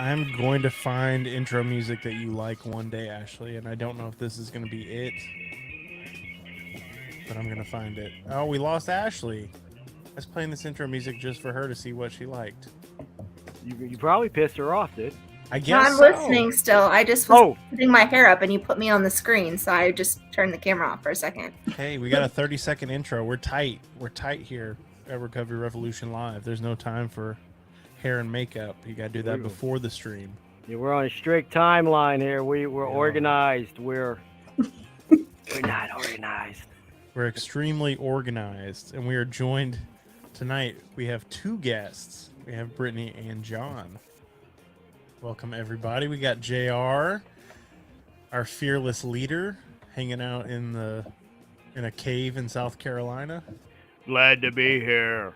I'm going to find intro music that you like one day, Ashley, and I don't know if this is going to be it, but I'm going to find it. Oh, we lost Ashley. I was playing this intro music just for her to see what she liked. You probably pissed her off, dude. I No, guess I'm so. listening still. I just was Oh, putting my hair up and you put me on the screen, so I just turned the camera off for a second. Hey, we got a 30-second intro. We're tight. We're tight here at Recovery Revolution Live. There's no time for hair and makeup. You got to do that before the stream. yeah, we're on a strict timeline here. We're organized. We're not organized. We're extremely organized, and we are joined tonight. We have two guests. We have Brittany and John. Welcome, everybody. We got JR, our fearless leader, hanging out in a cave in South Carolina. Glad to be here.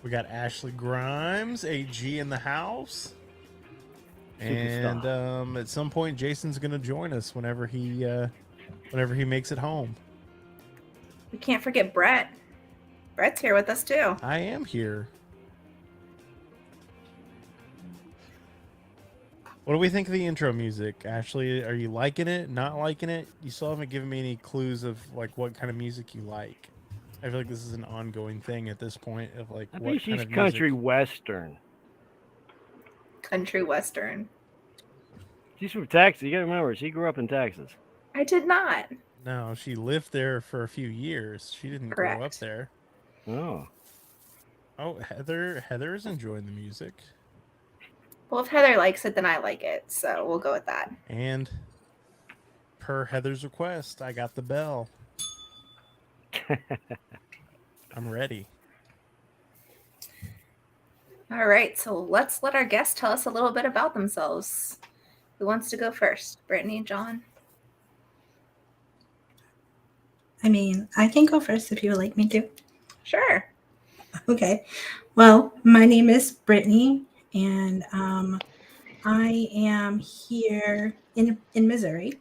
We got Ashley Grimes, AG in the house. Superstar. And at some point, Jason's going to join us whenever he makes it home. We can't forget Brett. Brett's here with us too. I am here. What do we think of the intro music? Ashley, are you liking it? Not liking it? You still haven't given me any clues of like what kind of music you like. I feel like this is an ongoing thing at this point of like I what think she's kind of country music. western. Country Western. She's from Texas. You gotta remember, she grew up in Texas. I did not. No, she lived there for a few years. She didn't grow up Correct. there. Oh. Oh, Heather is enjoying the music. Well, if Heather likes it, then I like it, so we'll go with that. And per Heather's request, I got the bell. I'm ready. All right, so let's let our guests tell us a little bit about themselves. Who wants to go first? Brittany, John? I mean, I can go first if you would like me to. Sure. Okay. Well, my name is Brittany, and I am here in Missouri,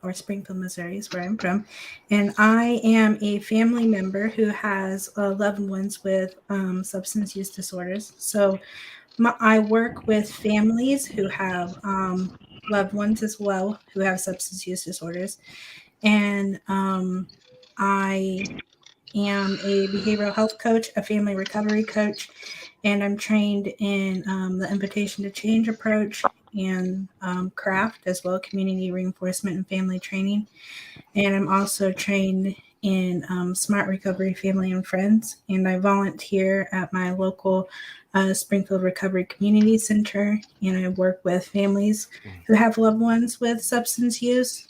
or Springfield, Missouri is where I'm from, and I am a family member who has loved ones with substance use disorders. So I work with families who have loved ones as well who have substance use disorders, and I am a behavioral health coach, a family recovery coach, and I'm trained in the invitation to change approach and craft as well, community reinforcement and family training. And I'm also trained in smart recovery, family and friends. And I volunteer at my local Springfield Recovery Community Center, and I work with families who have loved ones with substance use.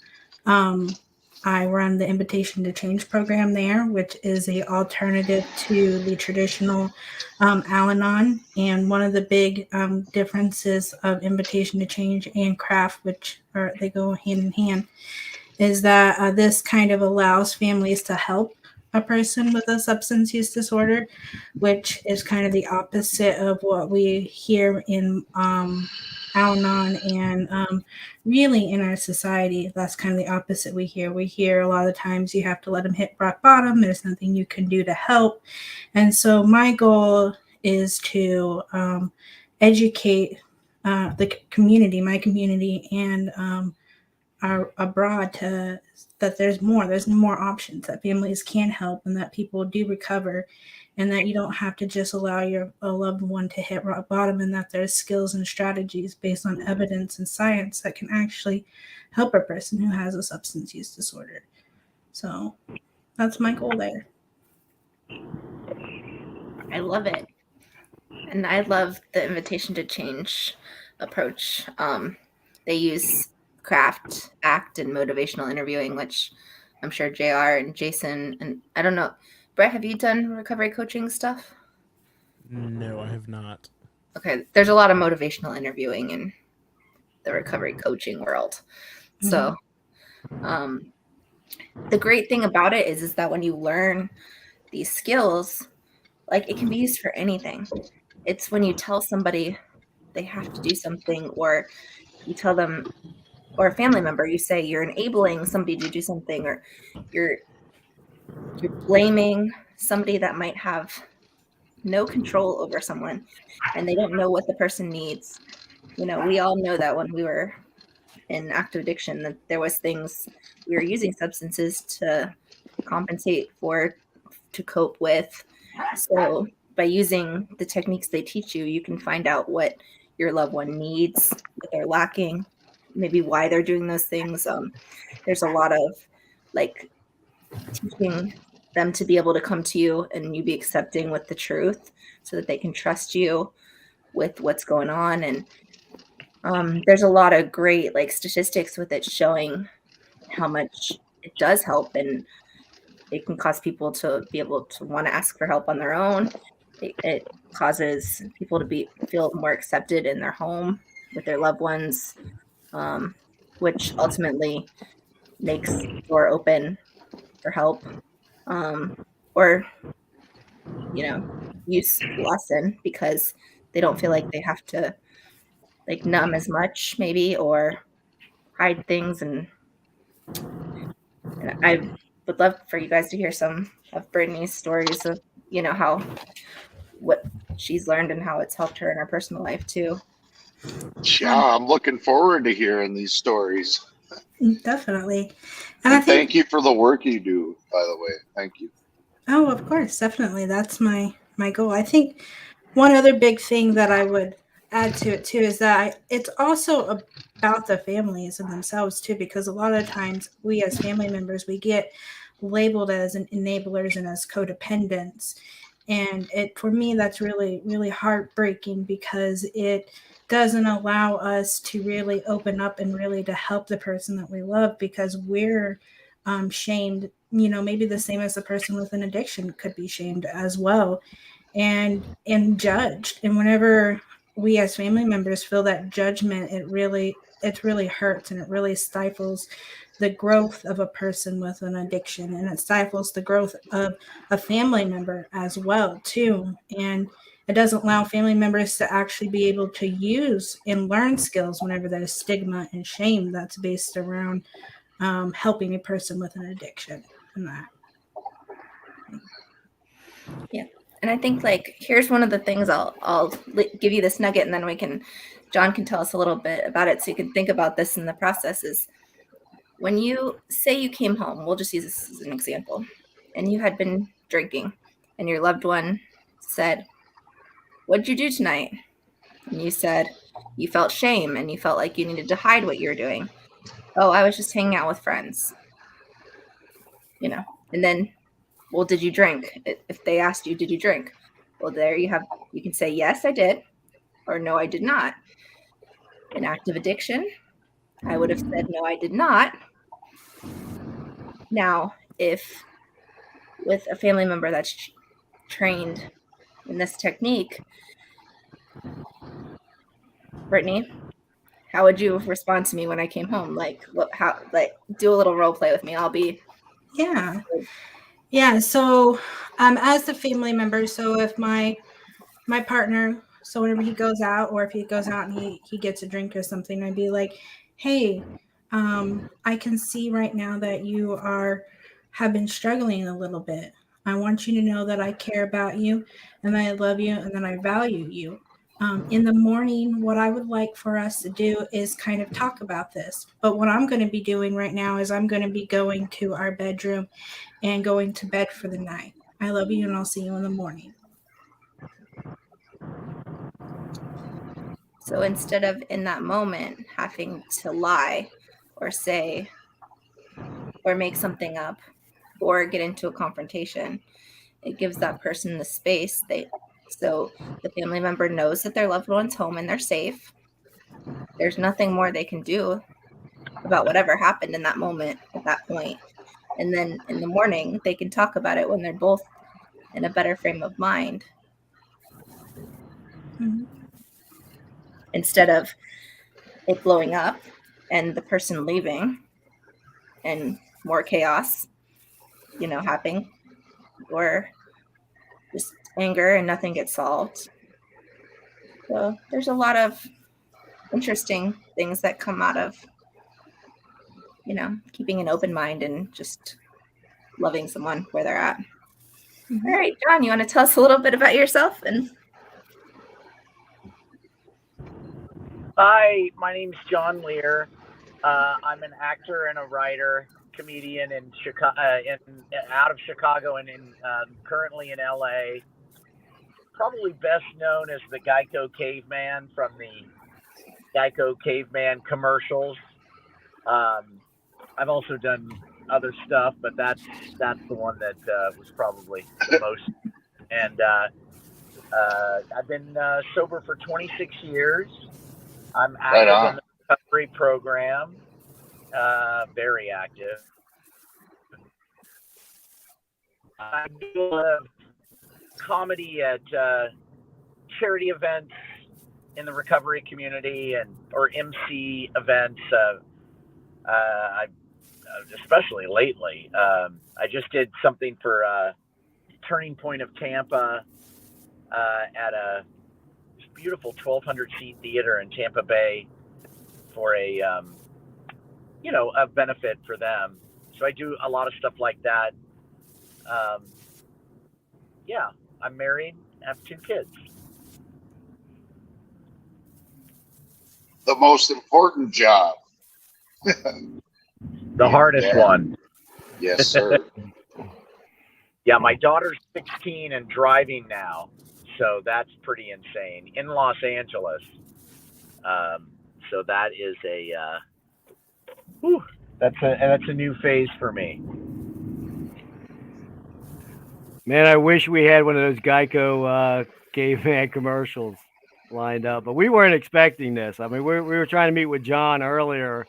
I run the Invitation to Change program there, which is a alternative to the traditional Al-Anon. And one of the big differences of Invitation to Change and craft, which they go hand in hand, is that this kind of allows families to help a person with a substance use disorder, which is kind of the opposite of what we hear in Al-Anon and really in our society. That's kind of the opposite we hear. We hear a lot of times you have to let them hit rock bottom. There's nothing you can do to help. And so my goal is to educate the community, my community, and abroad that there's more options, that families can help and that people do recover, and that you don't have to just allow a loved one to hit rock bottom, and that there's skills and strategies based on evidence and science that can actually help a person who has a substance use disorder. So that's my goal there. I love it. And I love the Invitation to Change approach. They use craft, act, and motivational interviewing, which I'm sure JR and Jason, and I don't know, Brett, have you done recovery coaching stuff? No, I have not. Okay, there's a lot of motivational interviewing in the recovery coaching world. So the great thing about it is that when you learn these skills, like, it can be used for anything. It's when you tell somebody they have to do something, or you tell them, or a family member, you say you're enabling somebody to do something, or you're blaming somebody that might have no control over someone and they don't know what the person needs. We all know that when we were in active addiction, that there was things we were using substances to compensate for, to cope with. So by using the techniques they teach you, you can find out what your loved one needs, what they're lacking, maybe why they're doing those things. There's a lot of like teaching them to be able to come to you and you be accepting with the truth so that they can trust you with what's going on. And there's a lot of great like statistics with it showing how much it does help, and it can cause people to be able to want to ask for help on their own. It causes people to feel more accepted in their home with their loved ones, which ultimately makes the door open for help, or use lessen because they don't feel like they have to like numb as much maybe or hide things. And I would love for you guys to hear some of Brittany's stories of what she's learned and how it's helped her in her personal life too. Yeah, I'm looking forward to hearing these stories. Definitely. And I think, thank you for the work you do, by the way. Thank you. oh, of course, definitely. That's my goal. I think one other big thing that I would add to it too is that it's also about the families and themselves too, because a lot of times we as family members, we get labeled as enablers and as codependents. And for me, that's really, really heartbreaking because it doesn't allow us to really open up and really to help the person that we love, because we're shamed, maybe the same as the person with an addiction could be shamed as well and judged. And whenever we as family members feel that judgment, it really hurts, and it really stifles the growth of a person with an addiction, and it stifles the growth of a family member as well too. And it doesn't allow family members to actually be able to use and learn skills whenever there's stigma and shame that's based around helping a person with an addiction and that. Yeah. And I think like here's one of the things I'll give you this nugget, and then John can tell us a little bit about it so you can think about this in the process. Is when you say you came home, we'll just use this as an example, and you had been drinking and your loved one said, "What'd you do tonight?" And you said you felt shame and you felt like you needed to hide what you were doing. "Oh, I was just hanging out with friends." And then, well, did you drink? If they asked you, did you drink? Well, there you can say, yes, I did, or no, I did not. In active addiction, I would have said, no, I did not. Now, if with a family member that's trained in this technique, Brittany, how would you respond to me when I came home? Do a little role play with me. I'll be. Yeah. So, as the family member, so if my partner, so whenever he goes out, or if he goes out and he gets a drink or something, I'd be like, hey, I can see right now that you have been struggling a little bit. I want you to know that I care about you and that I love you and that I value you. In the morning, what I would like for us to do is kind of talk about this. But what I'm going to be doing right now is I'm going to be going to our bedroom and going to bed for the night. I love you and I'll see you in the morning. So instead of in that moment having to lie or say or make something up or get into a confrontation, it gives that person the space. So the family member knows that their loved one's home and they're safe. There's nothing more they can do about whatever happened in that moment at that point. And then in the morning, they can talk about it when they're both in a better frame of mind. Mm-hmm. Instead of it blowing up and the person leaving and more chaos, happening, or just anger and nothing gets solved. So there's a lot of interesting things that come out of, keeping an open mind and just loving someone where they're at. Mm-hmm. All right, John, you want to tell us a little bit about yourself? And Hi, my name's John Lear. I'm an actor and a writer, comedian in Chicago, out of Chicago, and currently in LA. Probably best known as the Geico Caveman from the Geico Caveman commercials. I've also done other stuff, but that's the one that was probably the most. And I've been sober for 26 years. I'm Right active in on. the recovery program, very active. I do a lot of comedy at charity events in the recovery community or MC events. Especially lately, I just did something for Turning Point of Tampa at a beautiful 1,200 seat theater in Tampa Bay for a benefit for them. So I do a lot of stuff like that. Yeah, I'm married, I have 2 kids. The most important job. The hardest one. Yes, sir. Yeah, my daughter's 16 and driving now, so that's pretty insane in Los Angeles. So that is that's a new phase for me. Man, I wish we had one of those Geico caveman commercials lined up, but we weren't expecting this. I mean, we were trying to meet with John earlier,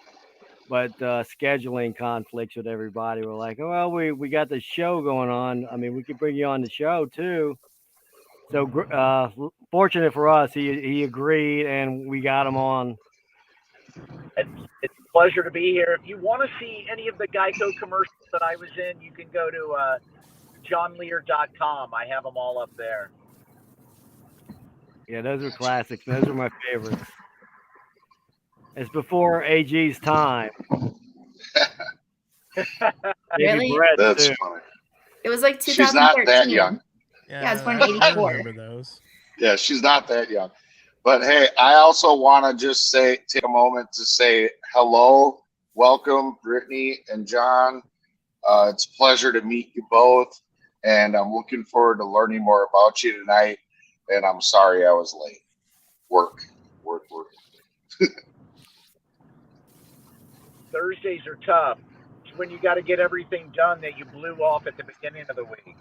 but scheduling conflicts with everybody. We're like, oh, well, we got this show going on. I mean, we could bring you on the show too. So fortunate for us, he agreed, and we got him on. It's a pleasure to be here. If you want to see any of the Geico commercials that I was in, you can go to johnlear.com. I have them all up there. Yeah, those are classics. Those are my favorites. It's before AG's time. Really? That's too. funny. It was like 2013. She's not that young. Yeah, I was born in I 84. remember those. Yeah, she's not that young. But hey, I also want to just take a moment to say hello, welcome, Brittany and John. It's a pleasure to meet you both, and I'm looking forward to learning more about you tonight. And I'm sorry I was late. Work. Thursdays are tough. It's when you got to get everything done that you blew off at the beginning of the week.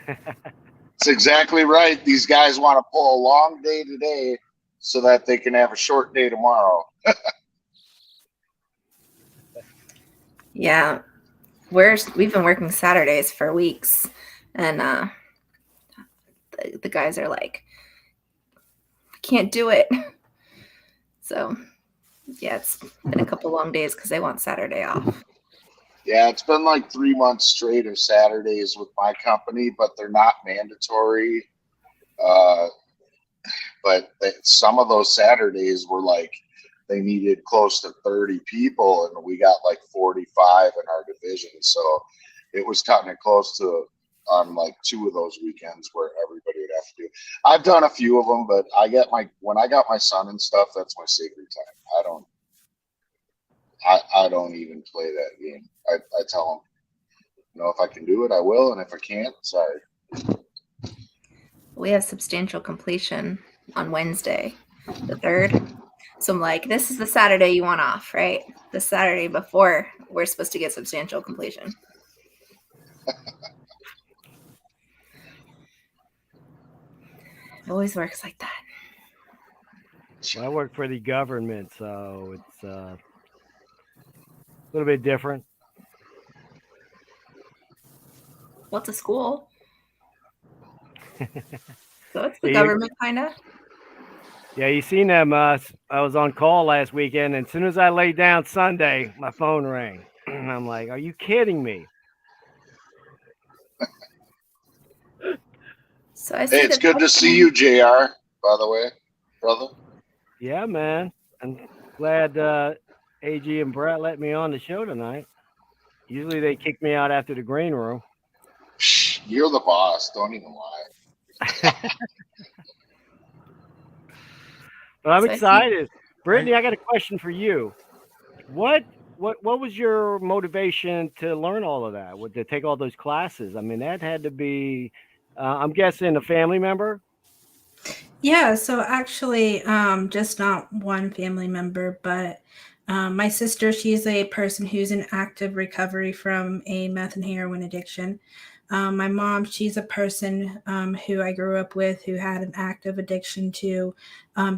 That's exactly right. These guys want to pull a long day today so that they can have a short day tomorrow. Yeah, we've been working Saturdays for weeks, and the guys are like, I can't do it. So yeah, it's been a couple long days because they want Saturday off. Yeah, it's been like 3 months straight of Saturdays with my company, but they're not mandatory. But some of those Saturdays were like they needed close to 30 people, and we got like 45 in our division. So it was cutting it close to on like 2 of those weekends where everybody would have to do. I've done a few of them, but when I got my son and stuff, that's my sacred time. I don't even play that game. I tell them, if I can do it, I will, and if I can't, sorry. We have substantial completion on Wednesday, the 3rd. So I'm like, this is the Saturday you want off, right? The Saturday before we're supposed to get substantial completion. It always works like that. Well, I work for the government, so it's a little bit different. What's a school? So it's the government, kind of. Yeah, you seen them. I was on call last weekend, and as soon as I laid down Sunday, my phone rang. I'm like, are you kidding me? So I Hey, it's good to see you, JR, by the way, brother. Yeah, man. I'm glad AG and Brett let me on the show tonight. Usually they kick me out after the green room. Shh, you're the boss. Don't even lie. But I'm So I think- excited. Brittany, I got a question for you. What was your motivation to learn all of that? To take all those classes? I mean, that had to be, I'm guessing, a family member. Yeah, so actually, just not one family member, but my sister, she's a person who's in active recovery from a meth and heroin addiction. My mom, she's a person who I grew up with who had an active addiction to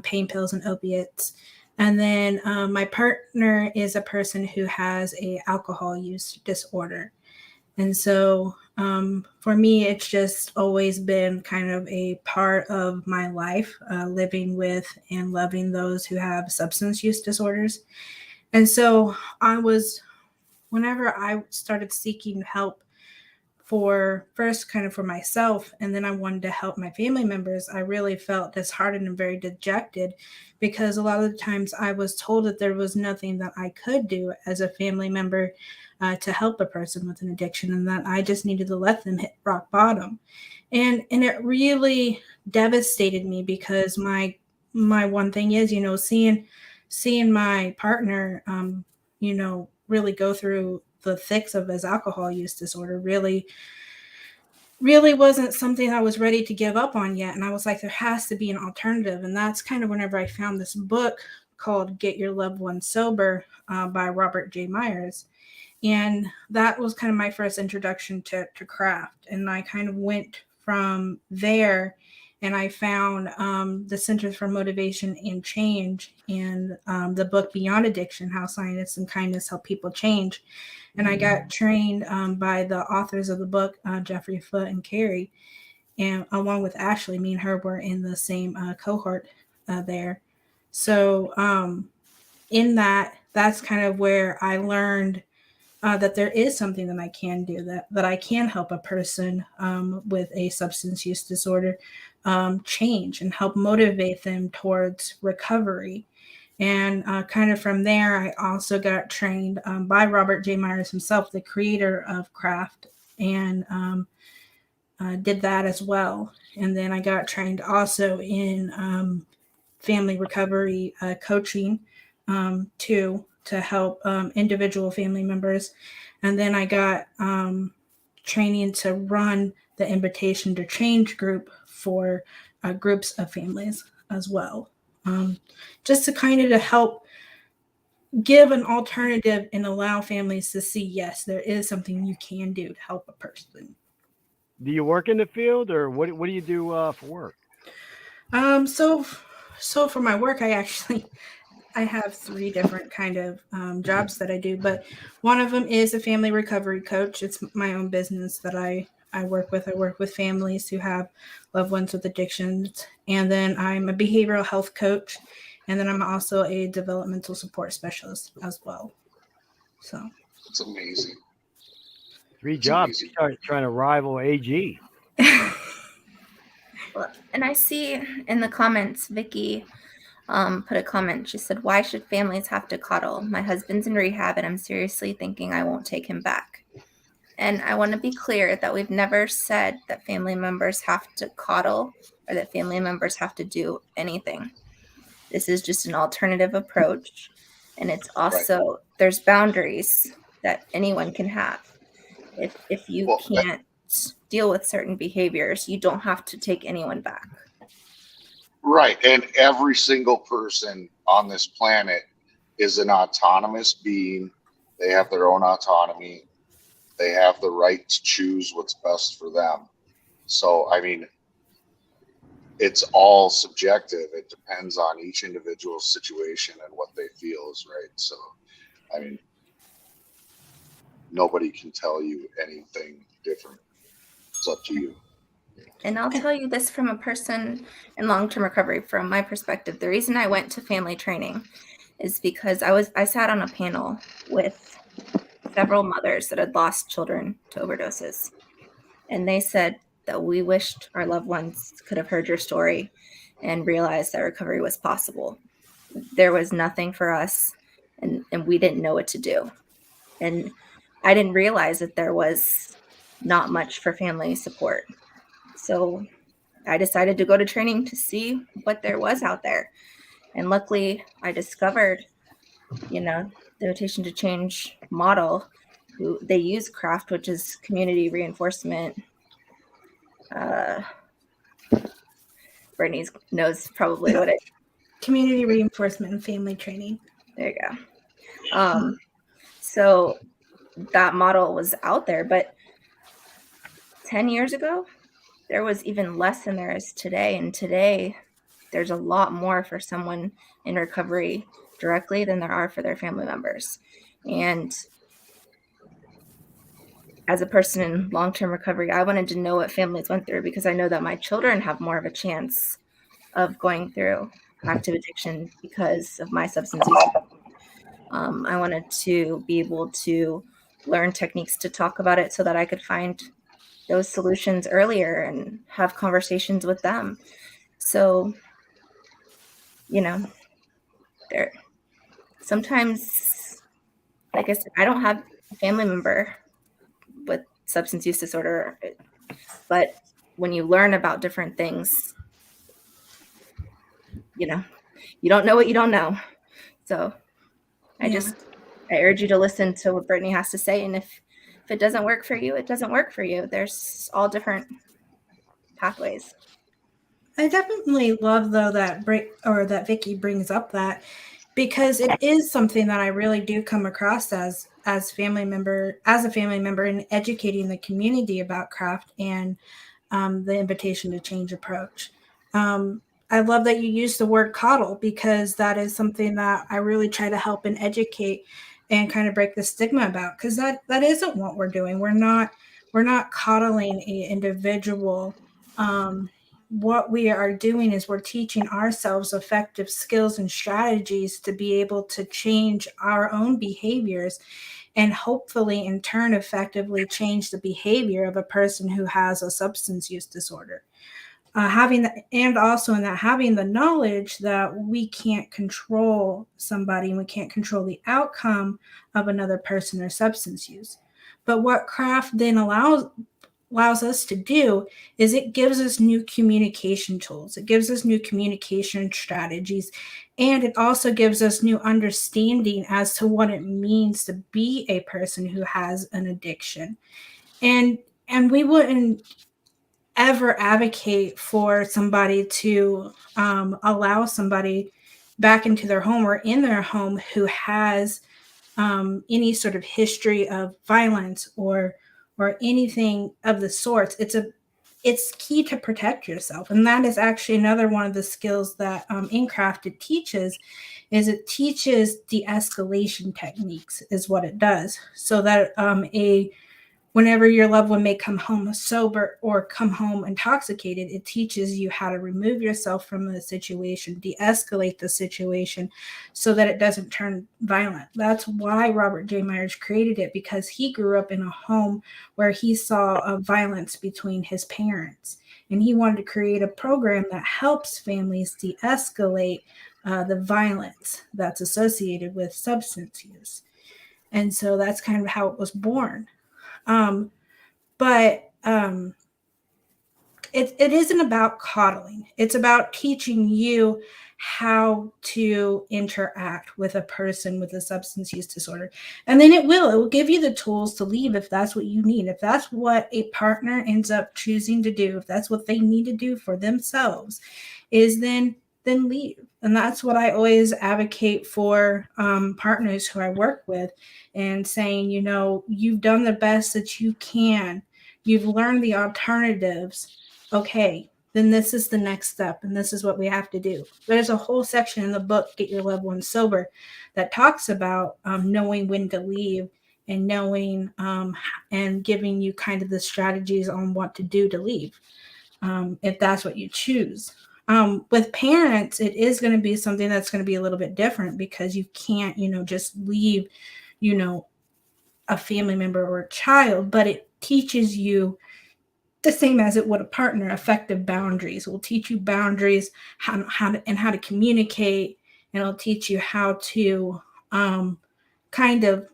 pain pills and opiates. And then my partner is a person who has a alcohol use disorder. And so for me, it's just always been kind of a part of my life, living with and loving those who have substance use disorders. And so whenever I started seeking help for first kind of for myself, and then I wanted to help my family members, I really felt disheartened and very dejected because a lot of the times I was told that there was nothing that I could do as a family member to help a person with an addiction, and that I just needed to let them hit rock bottom. And it really devastated me because my one thing is, seeing my partner, really go through the thicks of his alcohol use disorder really wasn't something I was ready to give up on yet. And I was like, there has to be an alternative. And that's kind of whenever I found this book called Get Your Loved One Sober by Robert J. Myers. And that was kind of my first introduction to craft. And I kind of went from there, and I found the Centers for Motivation and Change and the book Beyond Addiction, How Science and Kindness Help People Change. And I got trained by the authors of the book, Jeffrey Foote and Carrie. And along with Ashley, me and her were in the same cohort there. So in that's kind of where I learned that there is something that I can do, that I can help a person with a substance use disorder change and help motivate them towards recovery. And kind of from there, I also got trained by Robert J. Myers himself, the creator of Craft, and did that as well. And then I got trained also in family recovery coaching too, to help individual family members. And then I got training to run the Invitation to Change group for groups of families as well. Just to kind of to help give an alternative and allow families to see, yes, there is something you can do to help a person. Do you work in the field, or what do you do for work? So for my work, I have 3 different kind of jobs that I do, but one of them is a family recovery coach. It's my own business that I work with. I work with families who have loved ones with addictions. And then I'm a behavioral health coach. And then I'm also a developmental support specialist as well. So It's amazing. 3 jobs. You're trying to rival AG. Well, and I see in the comments, Vicky put a comment. She said, "Why should families have to coddle? My husband's in rehab and I'm seriously thinking I won't take him back." And I want to be clear that we've never said that family members have to coddle or that family members have to do anything. This is just an alternative approach. And it's also, there's boundaries that anyone can have. If you can't deal with certain behaviors, you don't have to take anyone back. Right. And every single person on this planet is an autonomous being. They have their own autonomy. They have the right to choose what's best for them. So, I mean, it's all subjective. It depends on each individual's situation and what they feel is right. So, I mean, nobody can tell you anything different. It's up to you. And I'll tell you this from a person in long-term recovery, from my perspective. The reason I went to family training is because I sat on a panel with several mothers that had lost children to overdoses. And they said that we wished our loved ones could have heard your story and realized that recovery was possible. There was nothing for us, and we didn't know what to do. And I didn't realize that there was not much for family support. So I decided to go to training to see what there was out there. And luckily, I discovered, the invitation to change model. Who they use CRAFT, which is community reinforcement. Brittany knows probably what it. Community reinforcement and family training. There you go. So that model was out there, but 10 years ago, there was even less than there is today. And today, there's a lot more for someone in recovery directly than there are for their family members. And as a person in long-term recovery, I wanted to know what families went through because I know that my children have more of a chance of going through active addiction because of my substance use. I wanted to be able to learn techniques to talk about it so that I could find those solutions earlier and have conversations with them. So, there sometimes, like I said, I don't have a family member with substance use disorder, but when you learn about different things, you don't know what you don't know. So I urge you to listen to what Brittany has to say. And if it doesn't work for you, it doesn't work for you. There's all different pathways. I definitely love though that Vicky brings up that, because it is something that I really do come across as a family member in educating the community about CRAFT and the invitation to change approach. I love that you use the word coddle, because that is something that I really try to help and educate and kind of break the stigma about, because that isn't what we're doing. We're not coddling an individual. What we are doing is we're teaching ourselves effective skills and strategies to be able to change our own behaviors and hopefully in turn effectively change the behavior of a person who has a substance use disorder. Having the knowledge that we can't control somebody and we can't control the outcome of another person or substance use. But what CRAFT then allows us to do is it gives us new communication tools. It gives us new communication strategies. And it also gives us new understanding as to what it means to be a person who has an addiction. And we wouldn't ever advocate for somebody to allow somebody back into their home or in their home who has any sort of history of violence or anything of the sorts. It's key to protect yourself, and that is actually another one of the skills that in CRAFT it teaches de-escalation techniques is what it does, so that whenever your loved one may come home sober or come home intoxicated, it teaches you how to remove yourself from the situation, de-escalate the situation so that it doesn't turn violent. That's why Robert J. Myers created it, because he grew up in a home where he saw violence between his parents. And he wanted to create a program that helps families de-escalate the violence that's associated with substance use. And so that's kind of how it was born. But it isn't about coddling. It's about teaching you how to interact with a person with a substance use disorder. And then it will give you the tools to leave if that's what you need. If that's what a partner ends up choosing to do, if that's what they need to do for themselves, is then leave. And that's what I always advocate for partners who I work with, and saying, you've done the best that you can. You've learned the alternatives. Okay, then this is the next step, and this is what we have to do. There's a whole section in the book, Get Your Loved Ones Sober, that talks about knowing when to leave and knowing and giving you kind of the strategies on what to do to leave, if that's what you choose. With parents, it is going to be something that's going to be a little bit different, because you can't, just leave, a family member or a child, but it teaches you the same as it would a partner. Effective boundaries will teach you boundaries, how to communicate, and it'll teach you how to kind of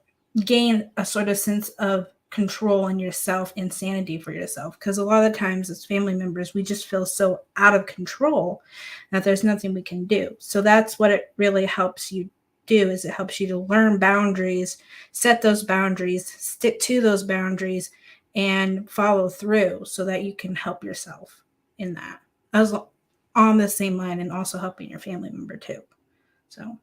gain a sort of sense of control in yourself and sanity for yourself. Because a lot of times as family members, we just feel so out of control that there's nothing we can do. So that's what it really helps you do, is it helps you to learn boundaries, set those boundaries, stick to those boundaries, and follow through so that you can help yourself in that. As on the same line, and also helping your family member too. So.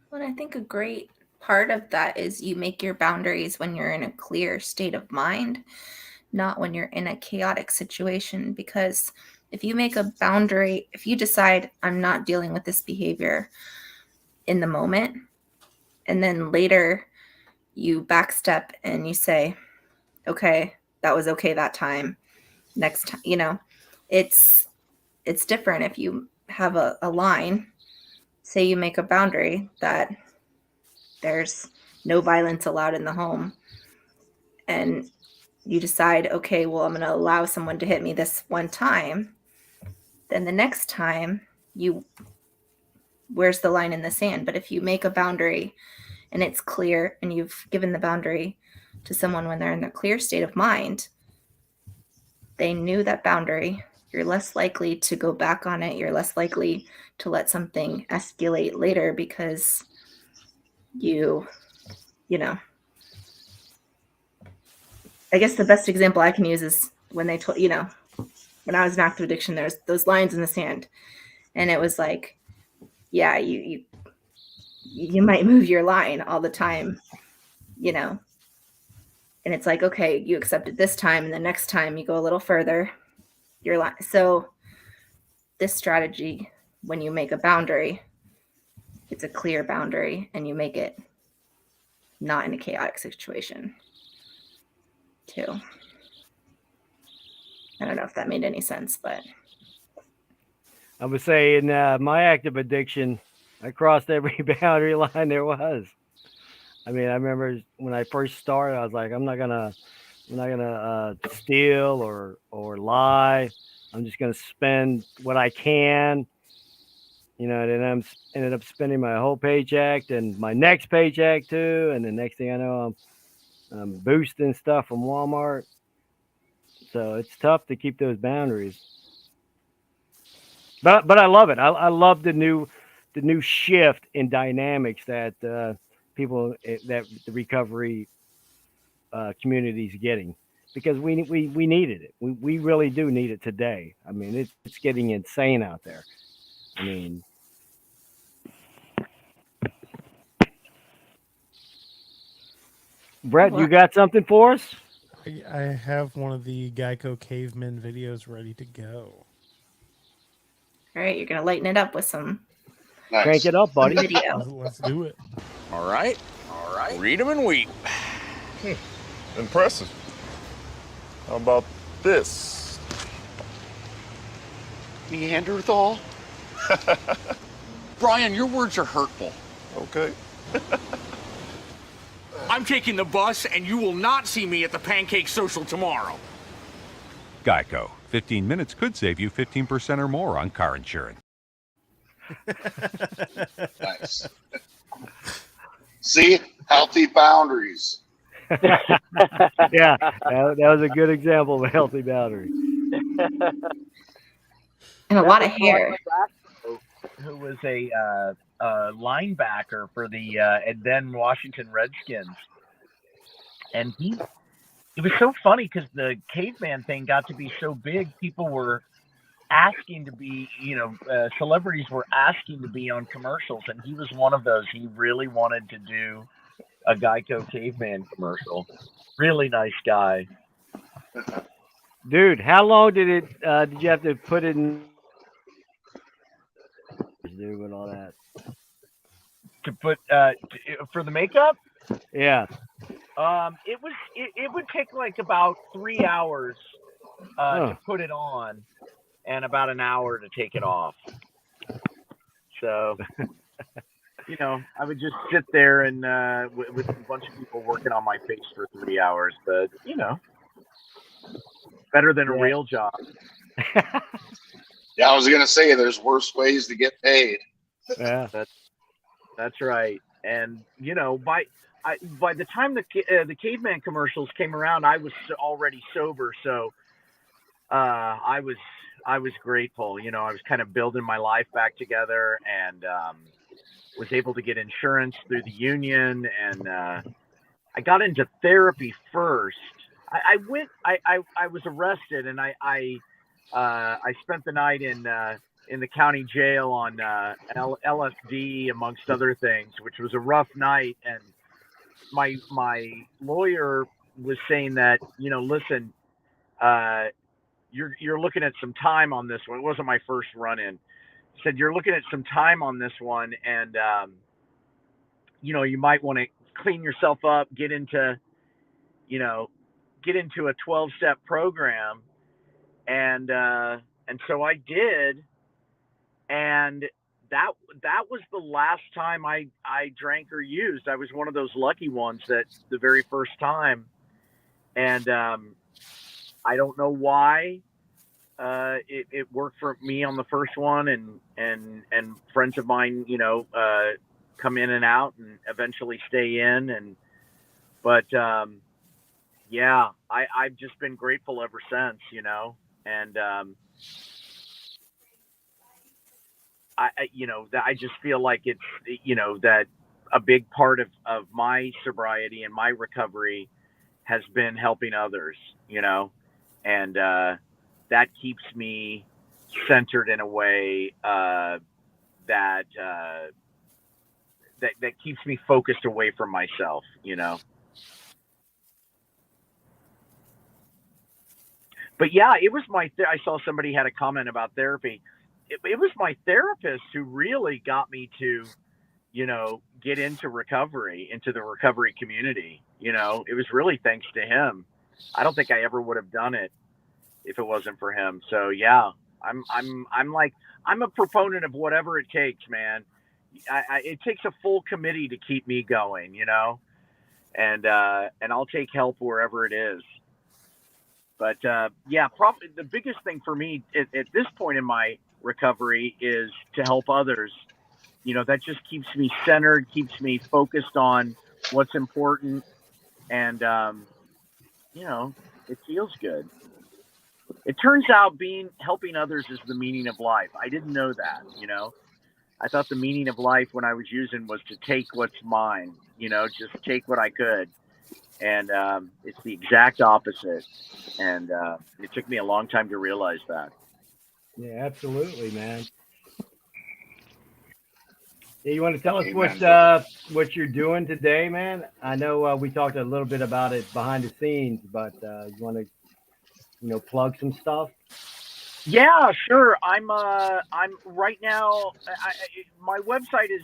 Well, I think a great part of that is you make your boundaries when you're in a clear state of mind, not when you're in a chaotic situation. Because if you make a boundary, if you decide I'm not dealing with this behavior in the moment, and then later you backstep and you say, okay, that was okay that time. Next time, it's different if you have a line. Say you make a boundary that there's no violence allowed in the home, and you decide, okay, well, I'm going to allow someone to hit me this one time. Then the next time, where's the line in the sand? But if you make a boundary and it's clear, and you've given the boundary to someone when they're in a clear state of mind, they knew that boundary, you're less likely to go back on it. You're less likely to let something escalate later because I guess the best example I can use is when they told, when I was in active addiction, there's those lines in the sand, and it was like, yeah, you might move your line all the time, and it's like, okay, you accept it this time, and the next time you go a little further, your line. So this strategy, when you make a boundary, it's a clear boundary, and you make it not in a chaotic situation too. I don't know if that made any sense, but I would say in my active addiction, I crossed every boundary line there was. I mean, I remember when I first started, I was like, I'm not gonna steal or lie. I'm just gonna spend what I can. And then I ended up spending my whole paycheck and my next paycheck too. And the next thing I know, I'm boosting stuff from Walmart. So it's tough to keep those boundaries. But I love it. I love the new shift in dynamics that people that the recovery community is getting, because we needed it. We really do need it today. I mean, it's getting insane out there. I mean, Brett, you got something for us? I have one of the Geico cavemen videos ready to go. all right, you're gonna lighten it up with some Nice. Crank it up, buddy. video. Let's do it. All right. Read them and weep. Impressive. How about this? Neanderthal? Brian, your words are hurtful. Okay. I'm taking the bus, and you will not see me at the pancake social tomorrow. Geico. 15 minutes could save you 15% or more on car insurance. Nice. See, healthy boundaries. Yeah, that was a good example of a healthy boundary. And a lot of hair. Who was a linebacker for the and then Washington Redskins, and it was so funny because the caveman thing got to be so big. People were asking to be, celebrities were asking to be on commercials, and he was one of those. He really wanted to do a Geico caveman commercial. Really nice guy. Dude, how long did you have to put in and all that? To put for the makeup? Yeah. It would take like about 3 hours to put it on, and about an hour to take it off. So, I would just sit there and with a bunch of people working on my face for 3 hours. But better than a real job. Yeah, I was gonna say there's worse ways to get paid. Yeah. That's right. And by the time the caveman commercials came around, I was already sober, so I was grateful. You know, I was kind of building my life back together, and was able to get insurance through the union, and I got into therapy first. I was arrested, and I spent the night in the county jail on LSD, amongst other things, which was a rough night. And my lawyer was saying that, you know, listen, you're looking at some time on this one. It wasn't my first run-in. He said, you're looking at some time on this one, and you know, you might want to clean yourself up, get into a 12-step program. And so I did. And that was the last time I drank or used. I was one of those lucky ones that the very first time. And I don't know why it worked for me on the first one, and friends of mine, you know, come in and out and eventually stay in. But yeah, I've just been grateful ever since, you know. And I just feel like it's, you know, that a big part of my sobriety and my recovery has been helping others, you know, and that keeps me centered in a way that keeps me focused away from myself, you know. But yeah, it was I saw somebody had a comment about therapy. It was my therapist who really got me to, you know, get into recovery, into the recovery community. You know, it was really thanks to him. I don't think I ever would have done it if it wasn't for him. So yeah, I'm a proponent of whatever it takes, man. It takes a full committee to keep me going, you know, and I'll take help wherever it is. But yeah, probably the biggest thing for me at this point in my recovery is to help others. You know, that just keeps me centered, keeps me focused on what's important, and you know, it feels good. It turns out helping others is the meaning of life. I didn't know that, you know. I thought the meaning of life when I was using was to take what's mine, you know, just take what I could. And it's the exact opposite. And it took me a long time to realize that. Yeah, absolutely, man. Yeah, you want to tell us what you're doing today, man? I know we talked a little bit about it behind the scenes, but you want to, you know, plug some stuff? Yeah, sure. I'm right now. My website is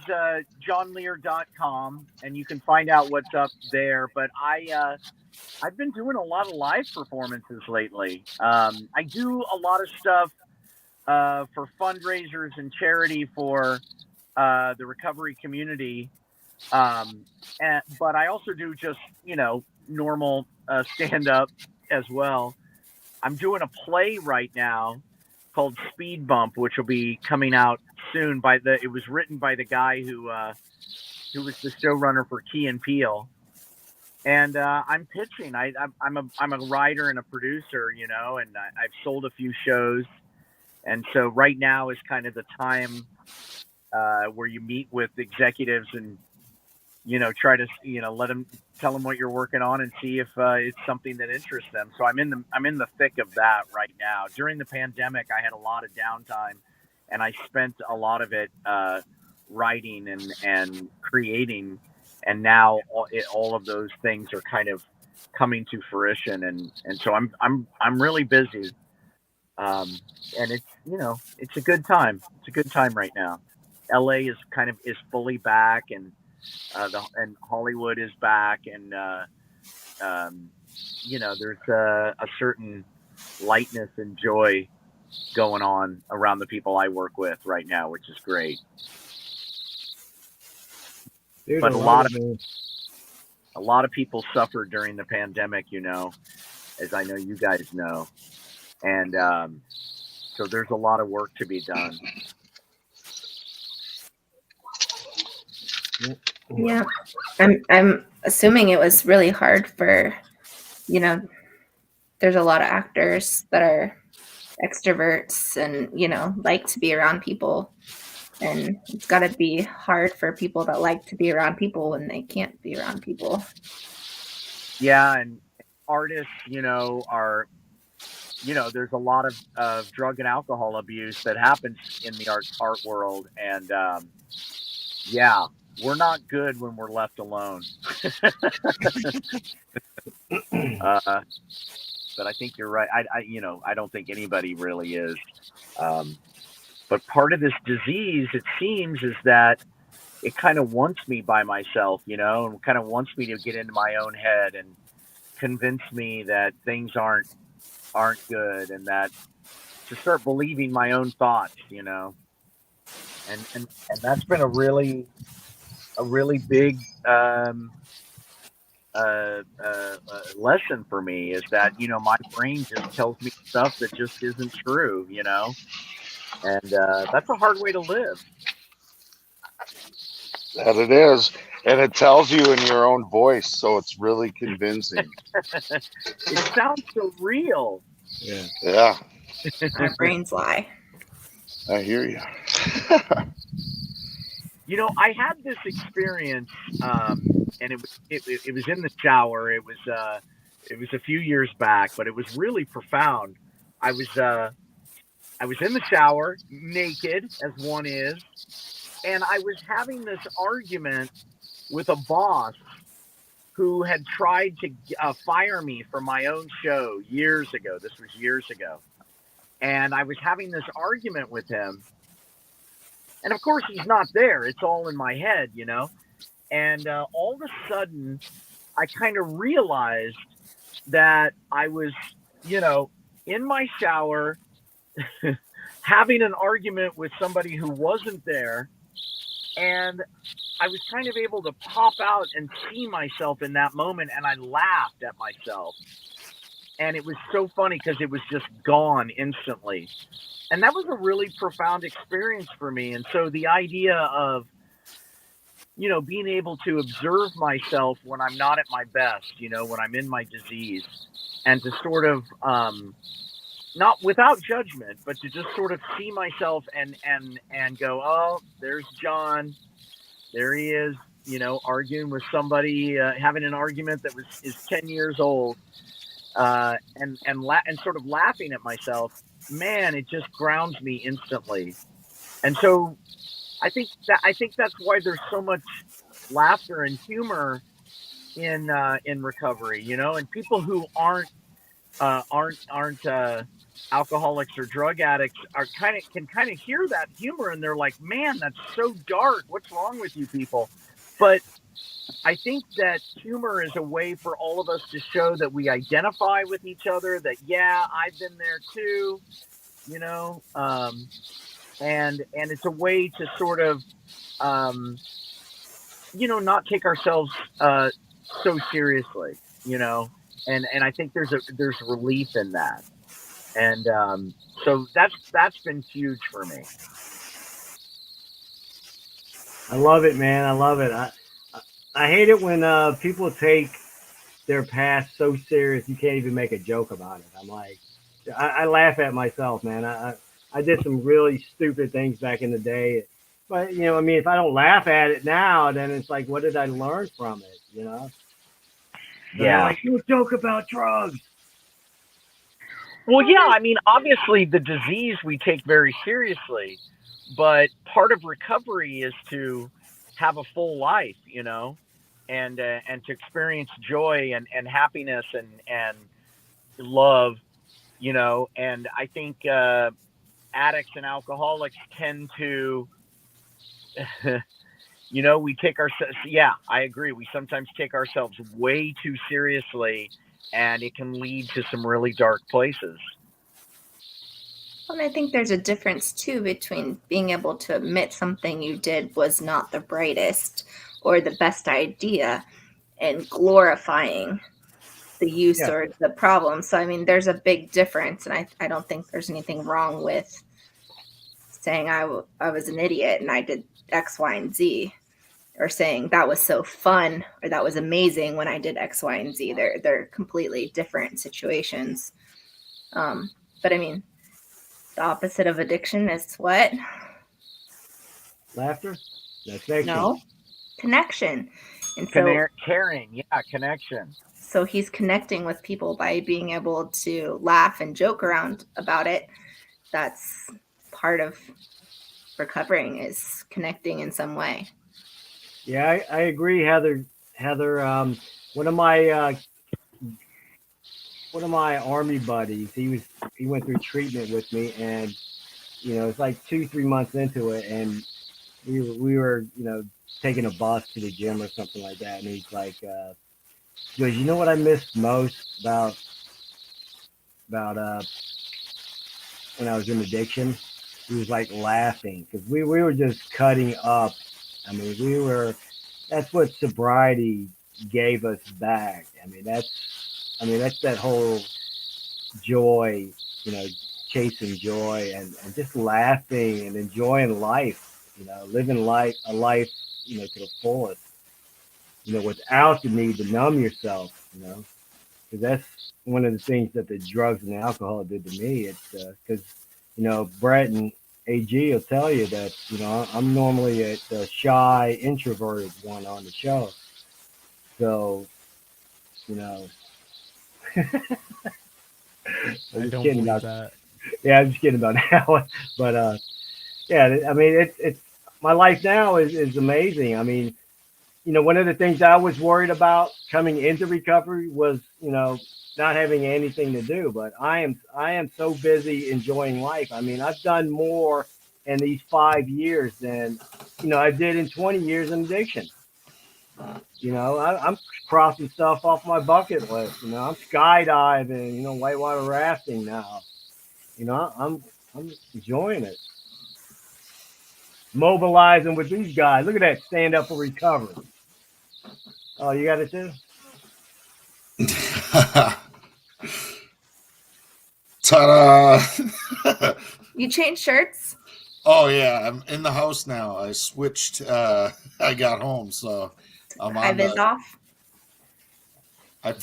johnlear.com, and you can find out what's up there. But I've been doing a lot of live performances lately. I do a lot of stuff for fundraisers and charity for the recovery community. But I also do just, you know, normal stand-up as well. I'm doing a play right now called Speed Bump, which will be coming out soon. It was written by the guy who was the showrunner for Key and Peele. And I'm pitching. I'm a writer and a producer, you know, and I've sold a few shows. And so right now is kind of the time where you meet with executives and, you know, try to, you know, tell them what you're working on and see if it's something that interests them. So I'm in the thick of that right now. During the pandemic, I had a lot of downtime, and I spent a lot of it writing and creating. And now all of those things are kind of coming to fruition, and so I'm really busy, and it's, you know, it's a good time. It's a good time right now. LA is fully back, and and Hollywood is back, and you know, there's a certain lightness and joy going on around the people I work with right now, which is great. Dude, but a lot of people suffered during the pandemic, you know, as I know you guys know, and so there's a lot of work to be done. Yeah, I'm assuming it was really hard for, you know, there's a lot of actors that are extroverts and, you know, like to be around people. And it's got to be hard for people that like to be around people when they can't be around people. Yeah, and artists, you know, are, you know, there's a lot of drug and alcohol abuse that happens in the art world, and yeah, we're not good when we're left alone. But I think you're right. You know, I don't think anybody really is. But part of this disease, it seems, is that it kind of wants me by myself, you know, and kind of wants me to get into my own head and convince me that things aren't good, and that to start believing my own thoughts, you know. And that's been a really big lesson for me, is that, you know, my brain just tells me stuff that just isn't true, you know, and that's a hard way to live. That it is. And it tells you in your own voice, so it's really convincing. It sounds so real. Yeah. Our brains lie. I hear you. You know, I had this experience, and it was in the shower. It was a few years back, but it was really profound. I was in the shower, naked as one is, and I was having this argument with a boss who had tried to fire me from my own show years ago. This was years ago. And I was having this argument with him. And of course, he's not there. It's all in my head, you know. And all of a sudden, I kind of realized that I was, you know, in my shower having an argument with somebody who wasn't there. And I was kind of able to pop out and see myself in that moment, and I laughed at myself. And it was so funny because it was just gone instantly. And that was a really profound experience for me. And so the idea of, you know, being able to observe myself when I'm not at my best, you know, when I'm in my disease, and to sort of, not without judgment, but to just sort of see myself and go, oh, there's John. There he is, you know, arguing with somebody, having an argument that is 10 years old, and sort of laughing at myself. Man, it just grounds me instantly. And so I think that's why there's so much laughter and humor in recovery, you know, and people who aren't alcoholics or drug addicts can kind of hear that humor, and they're like, man, that's so dark. What's wrong with you people? But I think that humor is a way for all of us to show that we identify with each other, that, yeah, I've been there too, you know, and it's a way to sort of, you know, not take ourselves so seriously, you know, and I think there's relief in that. And so that's been huge for me. I love it, man. I love it. I hate it when people take their past so serious you can't even make a joke about it. I'm like, I laugh at myself, man. I did some really stupid things back in the day, but you know, I mean, if I don't laugh at it now, then it's like, what did I learn from it? You know? Yeah. Like, you joke about drugs. Well, yeah, I mean, obviously the disease we take very seriously, but part of recovery is to have a full life, you know, and to experience joy and happiness and love, you know. And I think addicts and alcoholics tend to, you know, we take ourselves, yeah, I agree. We sometimes take ourselves way too seriously, and it can lead to some really dark places. And I think there's a difference too between being able to admit something you did was not the brightest or the best idea and glorifying the use or the problem. So, I mean, there's a big difference. And I don't think there's anything wrong with saying I was an idiot and I did X, Y, and Z. or saying that was so fun or that was amazing when I did X, Y, and Z. They're completely different situations. But I mean, the opposite of addiction is what? Laughter? That's fiction. No, connection. And so Caring, yeah, connection. So he's connecting with people by being able to laugh and joke around about it. That's part of recovering, is connecting in some way. Yeah, I agree, Heather. One of my army buddies, he went through treatment with me, and it's like 2-3 months into it, and we were taking a bus to the gym or something like that, and he's like, he goes, you know what I missed most about when I was in addiction? He was like laughing, because we were just cutting up. I mean, that's what sobriety gave us back. I mean, that's that whole joy, chasing joy and just laughing and enjoying life, living a life, to the fullest, without the need to numb yourself, because that's one of the things that the drugs and alcohol did to me. It's because, Brett and AG will tell you that, I'm normally the shy, introverted one on the show. So, I don't believe that. Yeah, I'm just kidding about that one. But yeah, I mean, it's my life now is amazing. I mean, one of the things I was worried about coming into recovery was, not having anything to do. But I am so busy enjoying life. I mean, I've done more in these 5 years than, I did in 20 years in addiction. I'm crossing stuff off my bucket list. I'm skydiving, whitewater rafting now. I'm enjoying it. Mobilizing with these guys. Look at that, stand up for recovery. Oh, you got it too? Ta-da! You changed shirts? Oh yeah, I'm in the house now. I switched. I got home, so I'm High vis off. I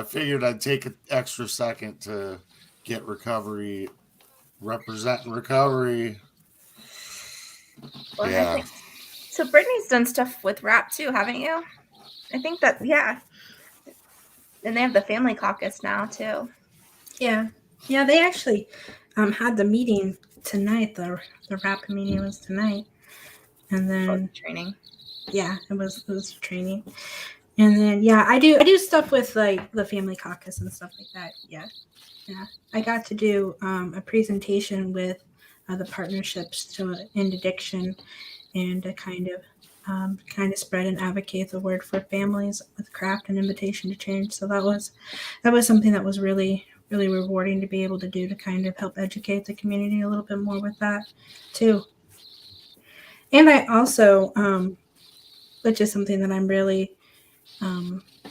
figured I'd take an extra second to get recovery, representing recovery. Well, Yeah. So Brittany's done stuff with rap too, haven't you? I think that, yeah. And they have the family caucus now too. Yeah, they actually had the meeting tonight. The rap meeting was tonight, and then training. Yeah, it was training, and then I do stuff with like the family caucus and stuff like that. Yeah. I got to do a presentation with the partnerships to end addiction, and to kind of spread and advocate the word for families with craft and invitation to change. So that was something that was really, really rewarding to be able to do, to kind of help educate the community a little bit more with that too. And I also, which is something that I'm really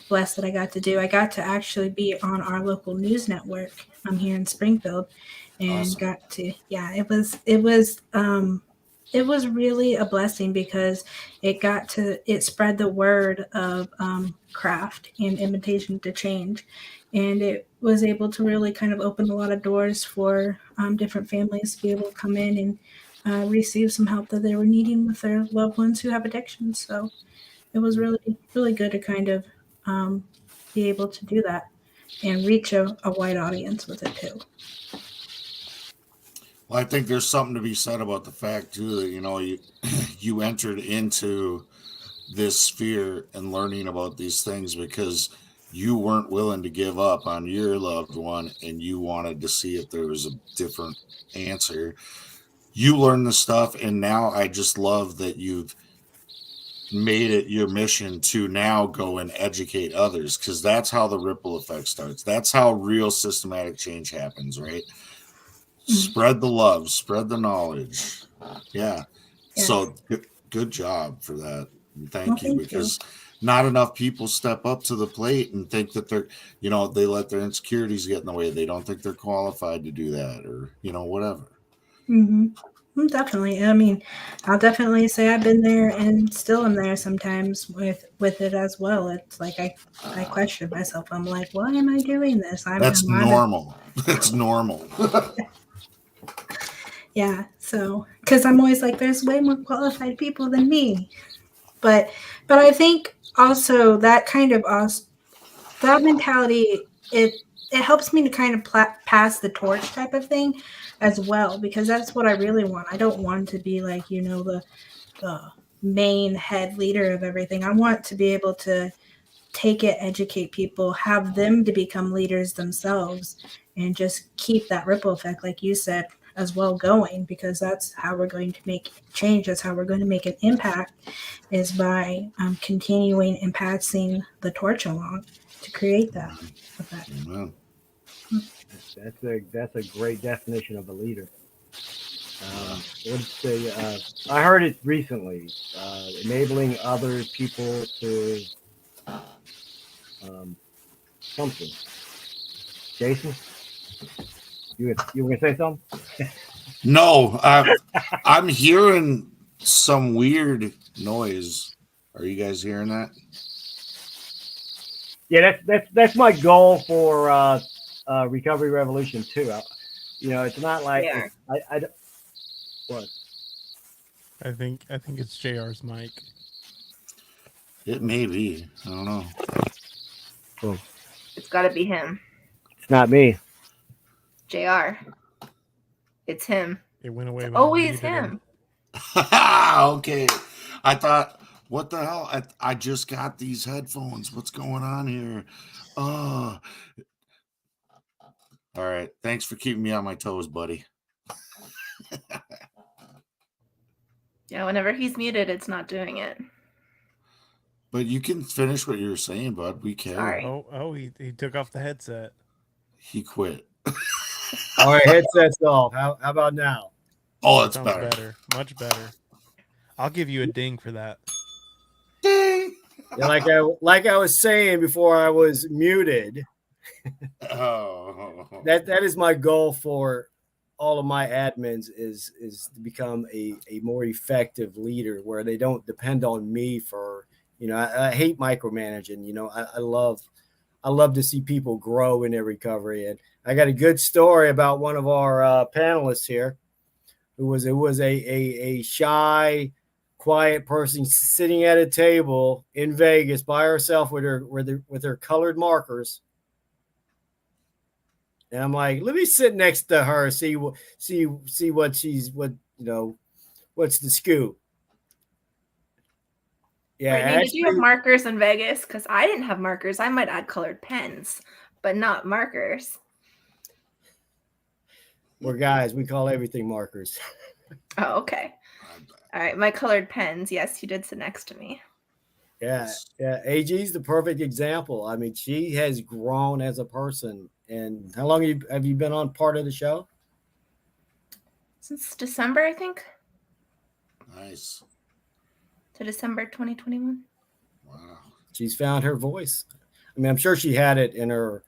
blessed that I got to do, I got to actually be on our local news network here in Springfield, and Awesome. got to, it was really a blessing, because it spread the word of craft and invitation to change, and it was able to really kind of open a lot of doors for different families to be able to come in and receive some help that they were needing with their loved ones who have addictions. So it was really, really good to kind of be able to do that and reach a wide audience with it too. Well, I think there's something to be said about the fact too that you entered into this sphere and learning about these things because you weren't willing to give up on your loved one, and you wanted to see if there was a different answer. You learned the stuff, and now I just love that you've made it your mission to now go and educate others, because that's how the ripple effect starts. That's how real systematic change happens, right? Mm-hmm. Spread the love, spread the knowledge. Yeah. Yes. So good job for that. And thank you, because not enough people step up to the plate and think that they're, they let their insecurities get in the way. They don't think they're qualified to do that, or, whatever. Mm-hmm. Definitely. I mean, I'll definitely say I've been there and still am there sometimes with it as well. It's like I question myself. I'm like, why am I doing this? That's I'm normal. That's normal. yeah. So because I'm always like, there's way more qualified people than me. But I think also that kind of that mentality it helps me to kind of pass the torch type of thing as well, because that's what I really want. I don't want to be like, the main head leader of everything. I want to be able to take it, educate people, have them to become leaders themselves, and just keep that ripple effect, like you said, as well going, because that's how we're going to make change. That's how we're going to make an impact, is by continuing and passing the torch along to create that effect. Amen. That's a great definition of a leader. Let's say, I heard it recently, enabling other people to something. Jason, you were gonna say something? No, I'm hearing some weird noise. Are you guys hearing that? Yeah, that's my goal for Recovery Revolution 2. It's not like Yeah. what? I think it's JR's mic. It may be. I don't know. Oh, It's got to be him. it's not me. JR. It's him. It went away. When I Always muted him. Okay. I thought, what the hell? I just got these headphones. What's going on here? Oh. All right. Thanks for keeping me on my toes, buddy. Yeah, whenever he's muted, it's not doing it. But you can finish what you were saying, bud. We care. Sorry. Oh, he took off the headset. He quit. All right, headset's off. How about now? Oh, it's Sounds better. Much better. I'll give you a ding for that. Ding. Yeah, like I was saying before I was muted. Oh. That is my goal for all of my admins is to become a more effective leader where they don't depend on me for, I hate micromanaging. I love to see people grow in their recovery. And I got a good story about one of our panelists here who was a shy, quiet person sitting at a table in Vegas by herself with her colored markers. And I'm like, let me sit next to her, see what's the scoop. Yeah, Brittany, did you have markers in Vegas? Because I didn't have markers. I might add colored pens, but not markers. We're guys. We call everything markers. Oh, okay. All right, my colored pens. Yes, you did sit next to me. Yeah. AG's the perfect example. I mean, she has grown as a person. And how long have you been on part of the show? Since December, I think. Nice. To December 2021. Wow. She's found her voice. I mean, I'm sure she had it in her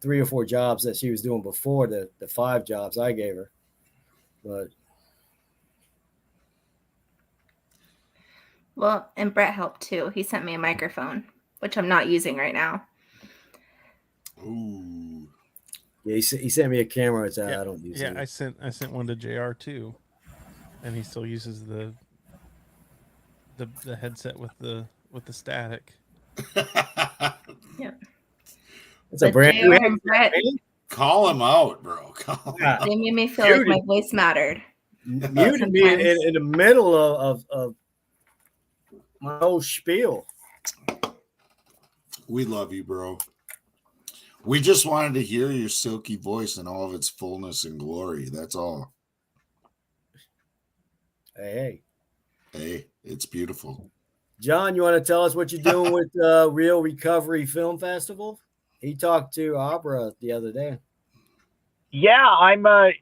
3 or 4 jobs that she was doing before the 5 jobs I gave her. But well, and Brett helped too. He sent me a microphone, which I'm not using right now. Ooh. Yeah, he sent me a camera. It's I don't use it. Yeah, I sent one to JR too, and he still uses the headset with the static. Yeah. It's a brand new Brett, Call him out, bro. Call him out. they made me feel like my voice mattered. Muted me in the middle of my whole spiel. We love you, bro. We just wanted to hear your silky voice in all of its fullness and glory. That's all. Hey, it's beautiful. John, you want to tell us what you're doing with Real Recovery Film Festival? He talked to Abra the other day. Yeah, I'm gonna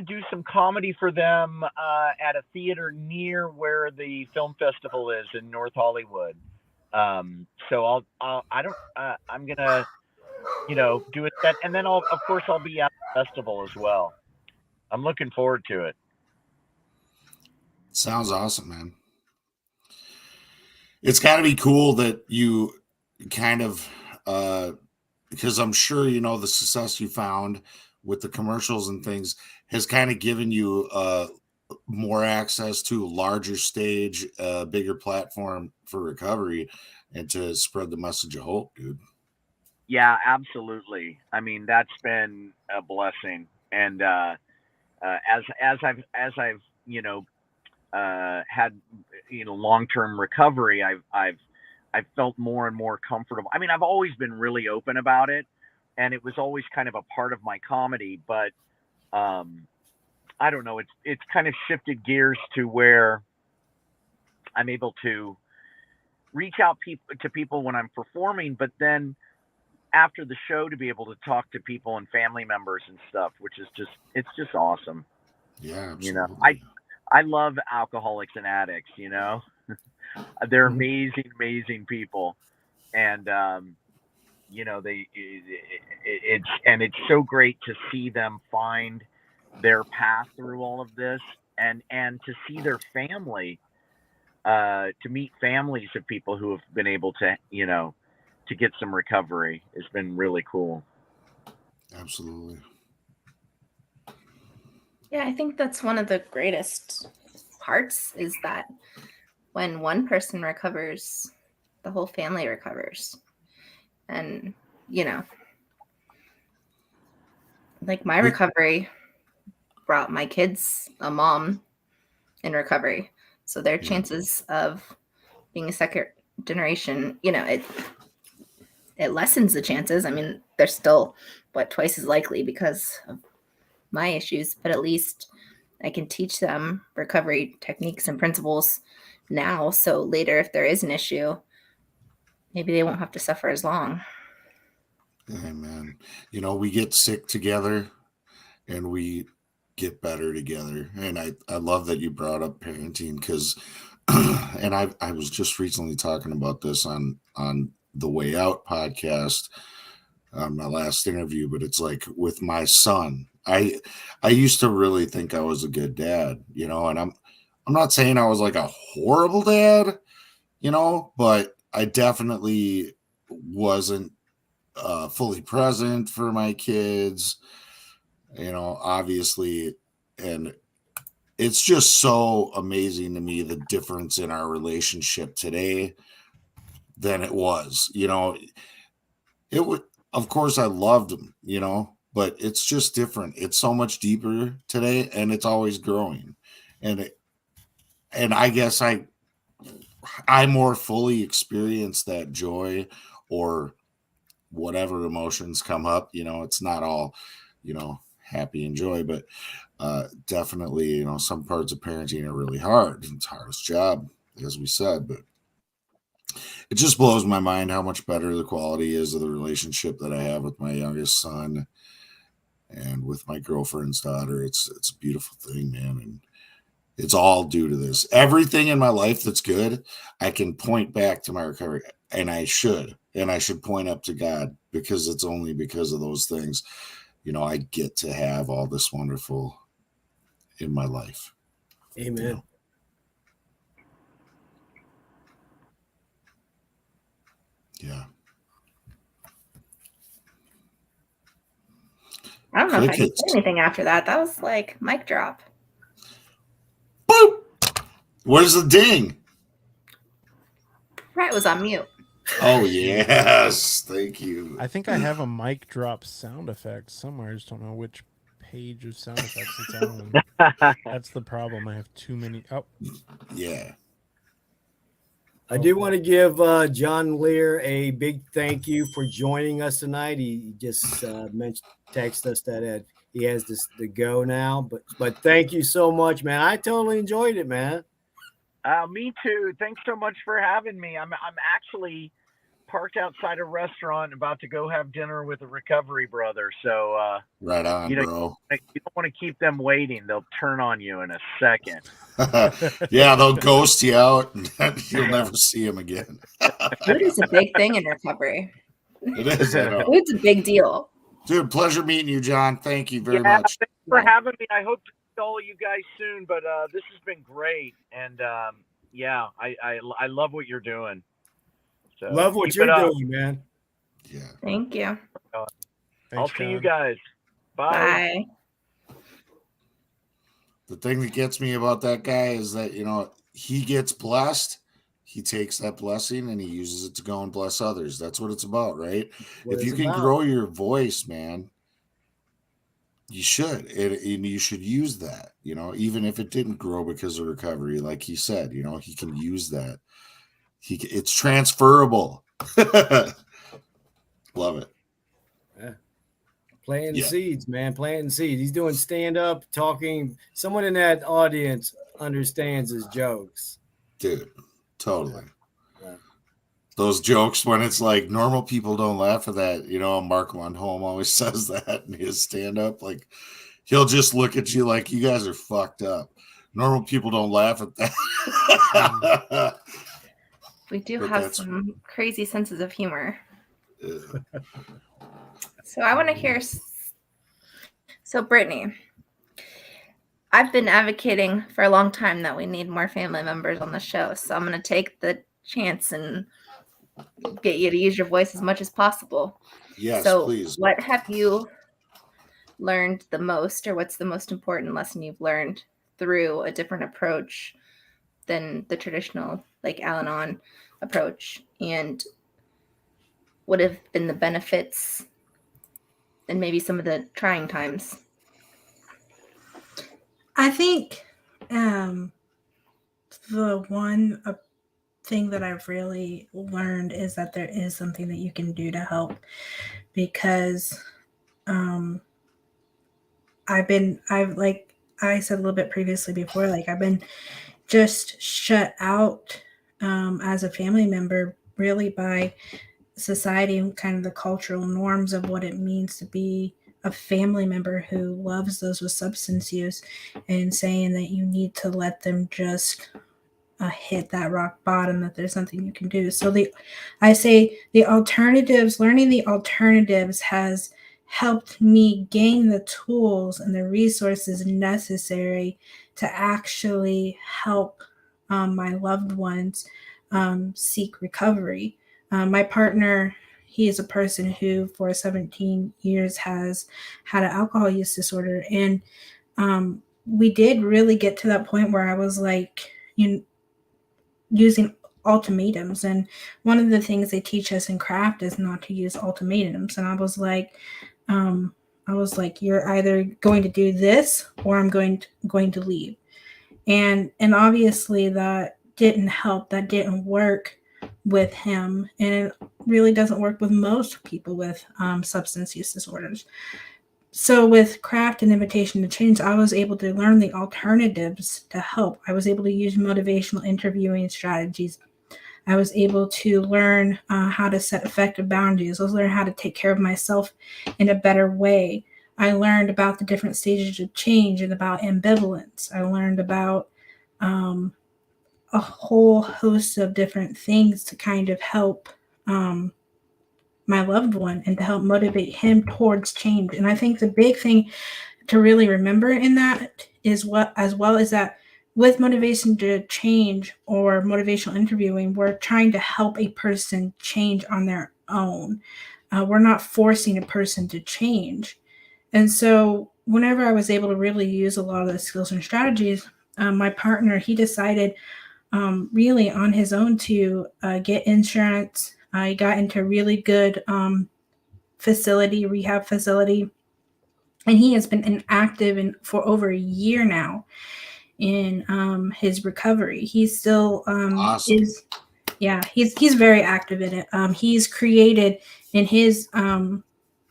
do some comedy for them at a theater near where the film festival is in North Hollywood. So I'm gonna do it that, and then I'll be at the festival as well. I'm looking forward to it. Sounds awesome, man. It's got to be cool that you kind of, because I'm sure, you know, the success you found with the commercials and things has kind of given you more access to a larger stage, bigger platform for recovery and to spread the message of hope, dude. Yeah, absolutely. I mean, that's been a blessing. And as I've you know, had, you know, long-term recovery, I've felt more and more comfortable. I mean, I've always been really open about it, and it was always kind of a part of my comedy, but I don't know, it's kind of shifted gears to where I'm able to reach out to people when I'm performing, but then after the show to be able to talk to people and family members and stuff, which is it's just awesome. Yeah, absolutely. You know, I love alcoholics and addicts, you know. They're amazing people. And you know, it's so great to see them find their path through all of this, and to see their family, to meet families of people who have been able to, you know, to get some recovery has been really cool. Absolutely. Yeah, I think that's one of the greatest parts is that when one person recovers, the whole family recovers. And, you know, like my recovery brought my kids a mom in recovery. So their chances of being a second generation, you know, it lessens the chances. I mean, they're still twice as likely because of my issues, but at least I can teach them recovery techniques and principles now. So later, if there is an issue, maybe they won't have to suffer as long. Amen. You know, we get sick together and we get better together. And I love that you brought up parenting because, and I was just recently talking about this on the Way Out podcast, my last interview, but it's like with my son, I used to really think I was a good dad, you know, and I'm not saying I was like a horrible dad, you know, but I definitely wasn't fully present for my kids, you know, obviously. And it's just so amazing to me the difference in our relationship today than it was, you know. It would, of course, I loved him, you know, but it's just different. It's so much deeper today, and it's always growing. And I guess I more fully experience that joy or whatever emotions come up. You know, it's not all, you know, happy and joy, but definitely, you know, some parts of parenting are really hard. It's the hardest job, as we said, but it just blows my mind how much better the quality is of the relationship that I have with my youngest son and with my girlfriend's daughter. It's a beautiful thing, man. And it's all due to this. Everything in my life that's good, I can point back to my recovery, and I should point up to God, because it's only because of those things, you know, I get to have all this wonderful in my life. Amen. You know? Yeah. I don't know if I can say anything after that. That was like mic drop. Boop! Where's the ding? Brett was on mute. Oh, yes. Thank you. I think I have a mic drop sound effect somewhere. I just don't know which page of sound effects it's on. That's the problem. I have too many. Oh. Yeah. I do want to give John Lear a big thank you for joining us tonight. He just texted us that he has to go now, but thank you so much, man. I totally enjoyed it, man. Me too. Thanks so much for having me. I'm actually parked outside a restaurant about to go have dinner with a recovery brother. So right on, you know, bro. You don't want to keep them waiting. They'll turn on you in a second. Yeah, they'll ghost you out and you'll never see them again. Food is a big thing in recovery. It is. I know. Food's a big deal. Dude, pleasure meeting you, John. Thank you very much. for having me. I hope to see all of you guys soon, but this has been great. And yeah, I love what you're doing. So Love what keep you're it up. doing, man. Yeah. Thank you. I'll see you guys. Bye. The thing that gets me about that guy is that, you know, he gets blessed. He takes that blessing and he uses it to go and bless others. That's what it's about, right? If you can grow your voice, man, you should. And you should use that, you know, even if it didn't grow because of recovery. Like he said, you know, he can use that. It's transferable. Love it. Yeah. Planting seeds, man. Planting seeds. He's doing stand-up, talking. Someone in that audience understands his jokes. Dude, totally. Yeah. Those jokes when it's like normal people don't laugh at that. You know, Mark Lundholm always says that in his stand-up. Like, he'll just look at you like you guys are fucked up. Normal people don't laugh at that. We do have some crazy senses of humor. So I want to hear. So Brittany, I've been advocating for a long time that we need more family members on the show. So I'm going to take the chance and get you to use your voice as much as possible. Yes, so please. What have you learned the most, or what's the most important lesson you've learned through a different approach than the traditional, like Al-Anon approach? And what have been the benefits and maybe some of the trying times? I think the one thing that I've really learned is that there is something that you can do to help, because I've like I said a little bit previously before, like I've been just shut out as a family member really by society and kind of the cultural norms of what it means to be a family member who loves those with substance use, and saying that you need to let them just hit that rock bottom, that there's something you can do. So I say the alternatives, learning the alternatives has helped me gain the tools and the resources necessary to actually help my loved ones seek recovery. My partner, he is a person who for 17 years has had an alcohol use disorder. And we did really get to that point where I was like, using ultimatums. And one of the things they teach us in craft is not to use ultimatums. And I was like, you're either going to do this or I'm going to leave. And obviously that didn't help. That didn't work with him. And it really doesn't work with most people with substance use disorders. So with craft and invitation to change, I was able to learn the alternatives to help. I was able to use motivational interviewing strategies. I was able to learn how to set effective boundaries. I was learning how to take care of myself in a better way. I learned about the different stages of change and about ambivalence. I learned about a whole host of different things to kind of help my loved one and to help motivate him towards change. And I think the big thing to really remember in that is that with motivation to change or motivational interviewing, we're trying to help a person change on their own. We're not forcing a person to change. And so whenever I was able to really use a lot of the skills and strategies, my partner, he decided really on his own to get insurance. He got into a really good rehab facility, and he has been active for over a year now in his recovery. He's still awesome. He's very active in it. He's created in his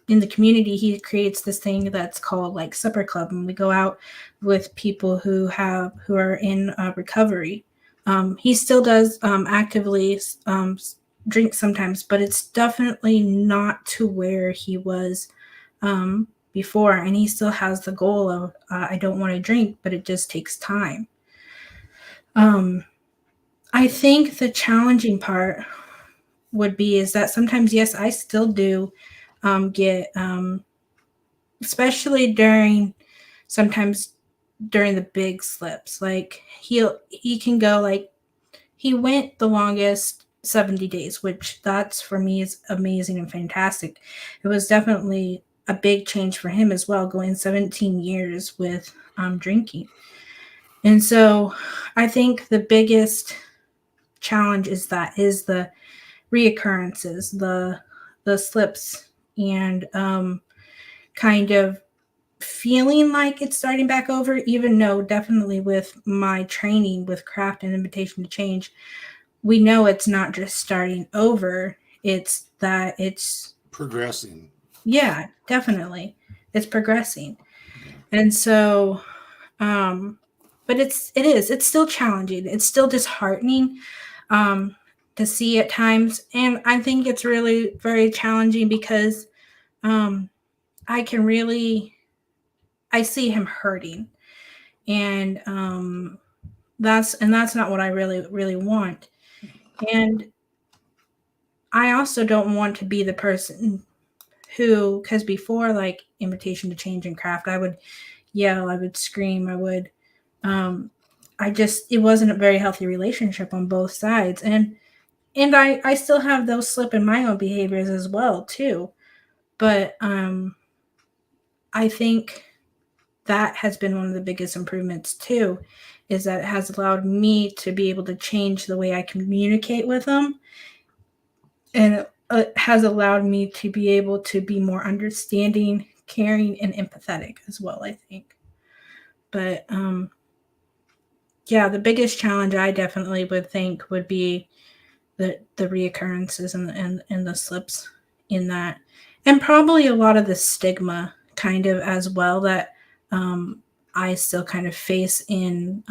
in the community, he creates this thing that's called like supper club, and we go out with people who are in recovery. He still does actively drink sometimes, but it's definitely not to where he was before. And he still has the goal of, I don't want to drink, but it just takes time. I think the challenging part would be is that sometimes, yes, I still do get, especially during sometimes during the big slips. Like he can go, like, he went the longest 70 days, which that's for me is amazing and fantastic. It was definitely a big change for him as well, going 17 years with drinking. And so I think the biggest challenge is the reoccurrences, the slips, and kind of feeling like it's starting back over, even though definitely with my training with craft and invitation to change, we know it's not just starting over, it's that it's progressing. Yeah, definitely. It's progressing. And so but it's still challenging. It's still disheartening to see at times. And I think it's really very challenging because I see him hurting. And that's not what I really want. And I also don't want to be the person who, because before, like, invitation to change and craft, I would yell, I would scream, I would it wasn't a very healthy relationship on both sides. And I still have those slip in my own behaviors as well too. But I think that has been one of the biggest improvements too, is that it has allowed me to be able to change the way I communicate with them. And it has allowed me to be able to be more understanding, caring, and empathetic as well, I think. But yeah, the biggest challenge I definitely would think would be the reoccurrences and the slips in that, and probably a lot of the stigma kind of as well that I still kind of face in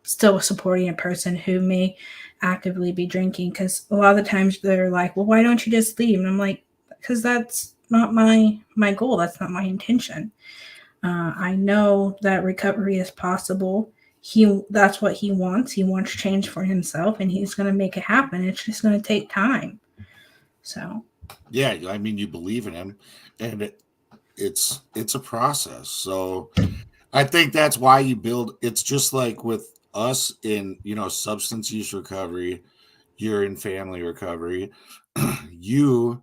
still supporting a person who may actively be drinking, because a lot of the times they're like, well, why don't you just leave? And I'm like, because that's not my goal, that's not my intention. I know that recovery is possible. That's what he wants. He wants change for himself, and he's going to make it happen. It's just going to take time. So yeah, I mean, you believe in him, and it's a process. So I think that's why you build. It's just like with us in substance use recovery. You're in family recovery. you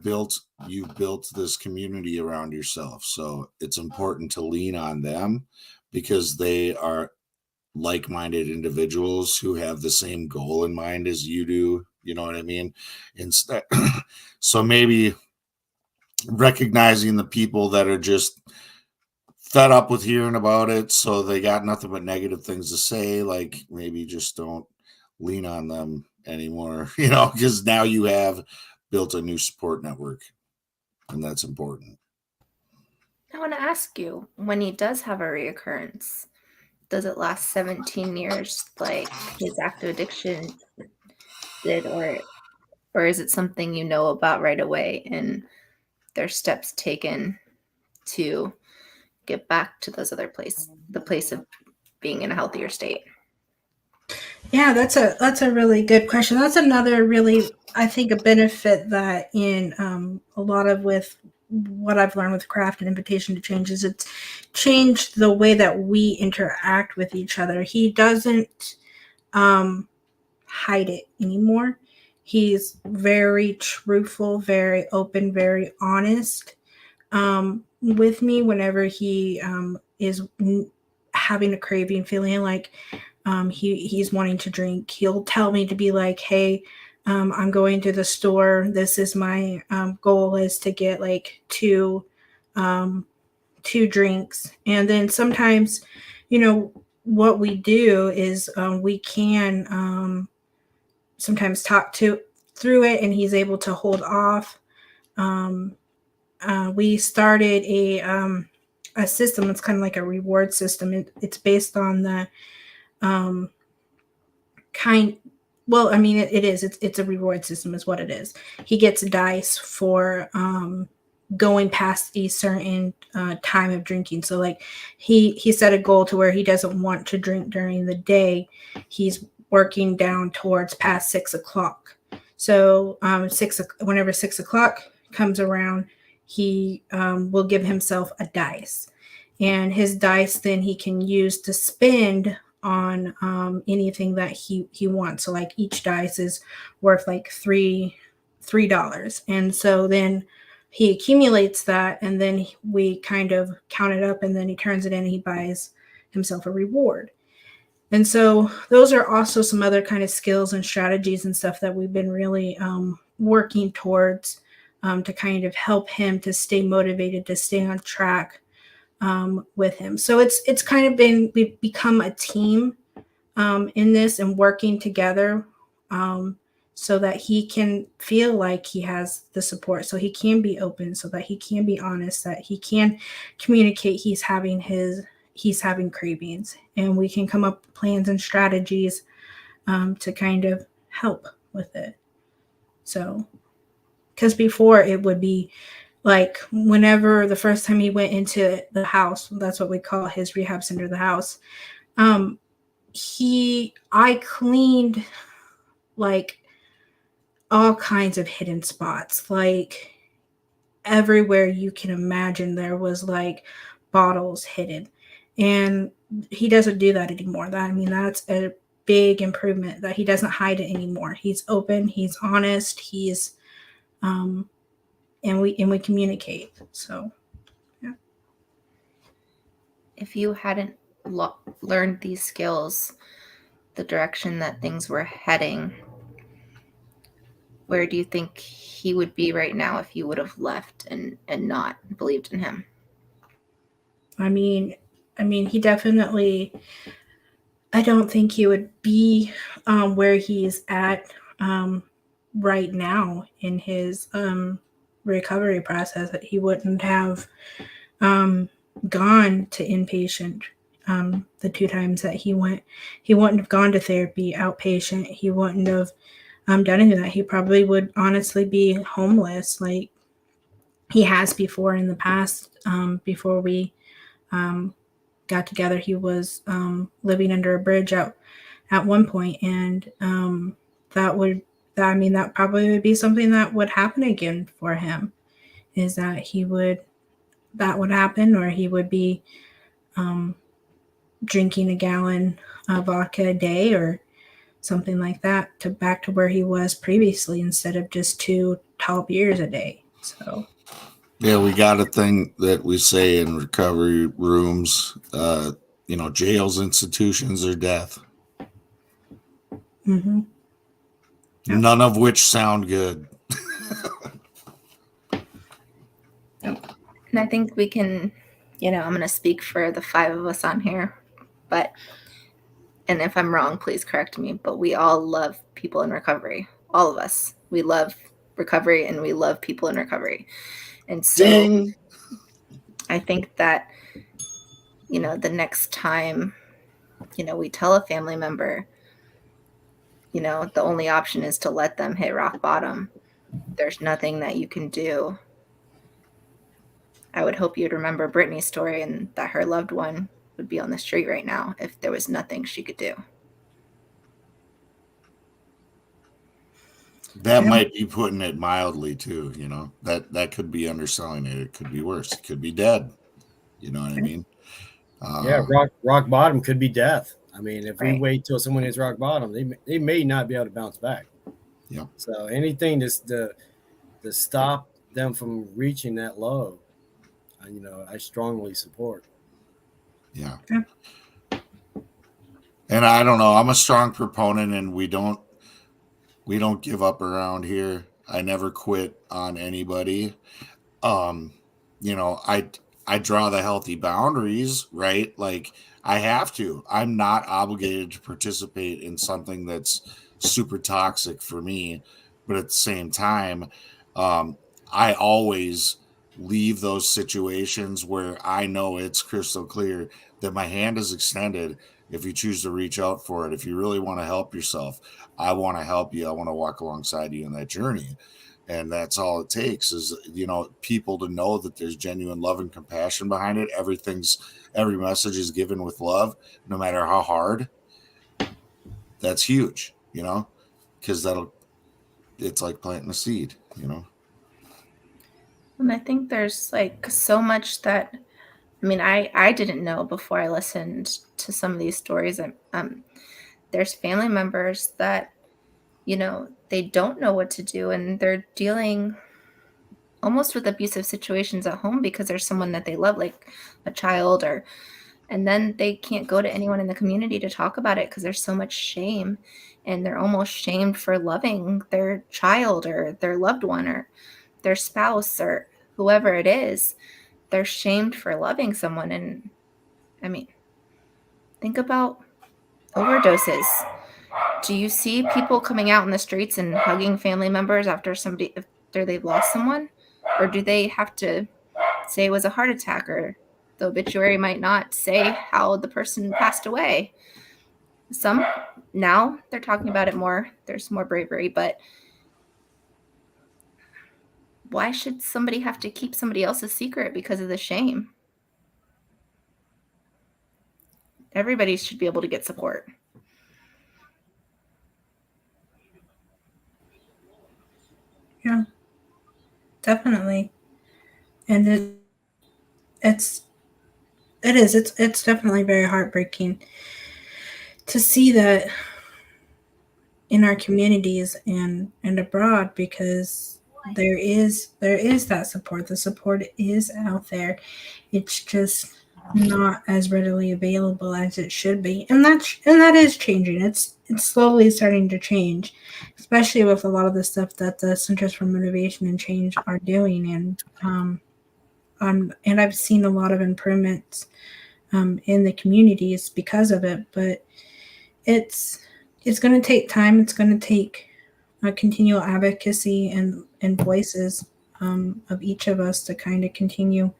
built this community around yourself. So it's important to lean on them because they are like-minded individuals who have the same goal in mind as you do. You know what I mean? Instead, so maybe recognizing the people that are just fed up with hearing about it, so they got nothing but negative things to say, like maybe just don't lean on them anymore, because now you have built a new support network, and that's important. I want to ask you, when he does have a reoccurrence, does it last 17 years like his active addiction did, or is it something you know about right away and there's steps taken to get back to the place of being in a healthier state? yeah, that's a really good question. That's another really, I think, a benefit that in a lot of with what I've learned with craft and invitation to change is it's changed the way that we interact with each other. He doesn't hide it anymore. He's very truthful, very open, very honest with me whenever he is having a craving, feeling like he's wanting to drink. He'll tell me to be like, hey, I'm going to the store. This is my goal is to get like two drinks. And then sometimes, what we do is we can sometimes talk through it, and he's able to hold off. We started a system. It's kind of like a reward system. It's based on the it is. It's a reward system is what it is. He gets dice for going past a certain time of drinking. So like he set a goal to where he doesn't want to drink during the day. He's working down towards past 6 o'clock. So whenever 6 o'clock comes around, he will give himself a dice. and his dice then he can use to spend on anything that he wants. So like each dice is worth like $3, and so then he accumulates that, and then we kind of count it up, and then he turns it in and he buys himself a reward. And so those are also some other kind of skills and strategies and stuff that we've been really working towards to kind of help him to stay motivated, to stay on track with him. So it's kind of we've become a team in this and working together so that he can feel like he has the support, so he can be open, so that he can be honest, that he can communicate he's having cravings, and we can come up with plans and strategies to kind of help with it. So, because before it would be like whenever the first time he went into the house, that's what we call his rehab center, the house, I cleaned like all kinds of hidden spots, like everywhere you can imagine there was like bottles hidden, and he doesn't do that anymore. That's a big improvement, that he doesn't hide it anymore. He's open, he's honest, he's and we communicate. So yeah. If you hadn't learned these skills, the direction that things were heading, where do you think he would be right now if you would have left and not believed in him? I mean, he definitely, I don't think he would be where he's at right now in his recovery process. That he wouldn't have gone to inpatient the 2 times that he went. He wouldn't have gone to therapy outpatient. He wouldn't have done any of that. He probably would honestly be homeless, like he has before in the past. Before we got together, he was living under a bridge at one point, and that probably would be something that would happen again for him, is that that would happen, or he would be drinking a gallon of vodka a day or something like that, to back to where he was previously, instead of just 2 tall beers a day. So yeah, we got a thing that we say in recovery rooms, jails, institutions, or death. mm-hmm. Yep. None of which sound good. And I think we can, I'm going to speak for the 5 of us on here, and if I'm wrong, please correct me, but we all love people in recovery. All of us. We love recovery, and we love people in recovery. And so Ding. I think that, the next time, we tell a family member, the only option is to let them hit rock bottom. There's nothing that you can do. I would hope you'd remember Brittany's story, and that her loved one would be on the street right now if there was nothing she could do. That might be putting it mildly too, that could be underselling it. It could be worse. It could be dead. You know what I mean? Yeah, rock bottom could be death. I mean, if we Right. wait till someone hits rock bottom, they may not be able to bounce back. Yeah. So anything to stop them from reaching that low, I strongly support. Yeah. And I don't know. I'm a strong proponent, and we don't give up around here. I never quit on anybody. I draw the healthy boundaries, right? Like I have to. I'm not obligated to participate in something that's super toxic for me, but at the same time, I always leave those situations where I know it's crystal clear that my hand is extended if you choose to reach out for it. If you really want to help yourself, I want to help you. I want to walk alongside you in that journey. And that's all it takes is, people to know that there's genuine love and compassion behind it. Every message is given with love, no matter how hard. That's huge, because it's like planting a seed, And I think there's like so much that I mean, I didn't know before I listened to some of these stories. There's family members that, they don't know what to do, and they're dealing almost with abusive situations at home because there's someone that they love, like a child, and then they can't go to anyone in the community to talk about it because there's so much shame, and they're almost shamed for loving their child or their loved one or their spouse or whoever it is. They're shamed for loving someone. And I mean, think about overdoses. Do you see people coming out in the streets and hugging family members after they've lost someone? Or do they have to say it was a heart attack, or the obituary might not say how the person passed away? Some, now they're talking about it more. There's more bravery, but why should somebody have to keep somebody else's secret because of the shame? Everybody should be able to get support. Yeah, definitely. And it's definitely very heartbreaking to see that in our communities and abroad, because there is that support. The support is out there. It's just not as readily available as it should be, and that is changing. It's slowly starting to change, especially with a lot of the stuff that the Centers for Motivation and Change are doing. And I've seen a lot of improvements in the communities because of it. But it's going to take time. It's going to take a continual advocacy and voices of each of us to kind of continue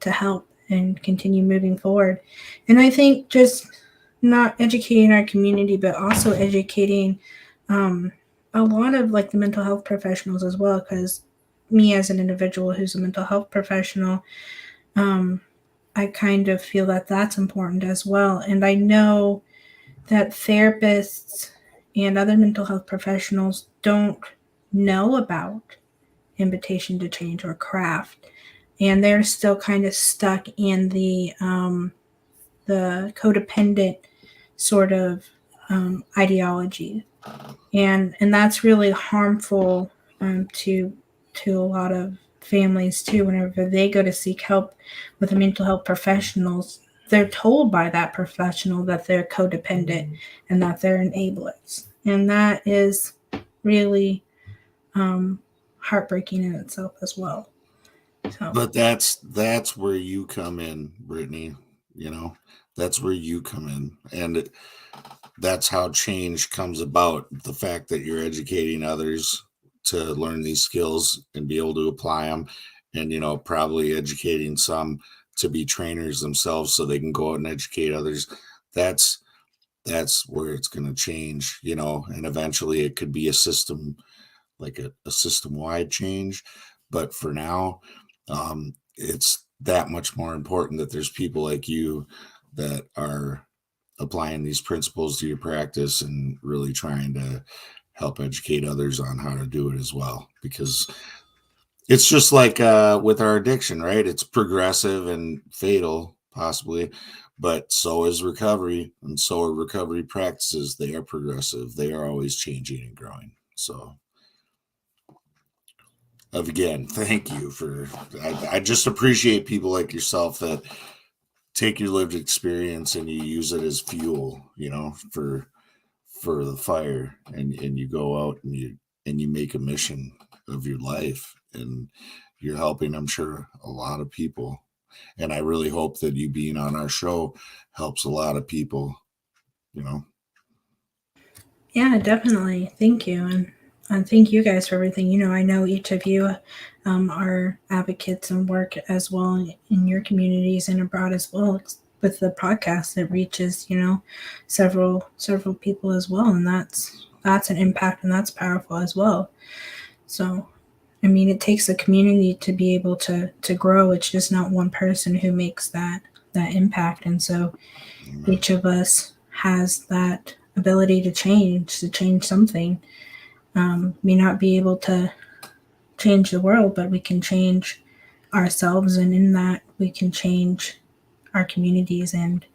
to help and continue moving forward. And I think just not educating our community, but also educating a lot of like the mental health professionals as well, because me as an individual who's a mental health professional, I kind of feel that that's important as well. And I know that therapists and other mental health professionals don't know about invitation to change or craft, and they're still kind of stuck in the codependent sort of ideology, and that's really harmful to a lot of families too. Whenever they go to seek help with the mental health professionals, they're told by that professional that they're codependent and that they're enablers, and that is really heartbreaking in itself as well. So. But that's where you come in, Brittany. That's where you come in, and that's how change comes about. The fact that you're educating others to learn these skills and be able to apply them, and probably educating some to be trainers themselves so they can go out and educate others. That's where it's going to change, and eventually it could be a system, like a system-wide change. But for now, it's that much more important that there's people like you that are applying these principles to your practice and really trying to help educate others on how to do it as well. Because it's just like with our addiction, right? It's progressive and fatal, possibly, but so is recovery, and so are recovery practices. They are progressive. They are always changing and growing. So again, thank you I just appreciate people like yourself that take your lived experience and you use it as fuel, for the fire, and you go out and you make a mission of your life, and you're helping, I'm sure, a lot of people. And I really hope that you being on our show helps a lot of people, Yeah, definitely. Thank you. And thank you guys for everything. I know each of you are advocates and work as well in your communities and abroad as well. With the podcast, it reaches, several people as well. And that's an impact, and that's powerful as well. So, I mean, it takes a community to be able to grow. It's just not one person who makes that impact. And so each of us has that ability to change something. May not be able to change the world, but we can change ourselves, and in that we can change our communities and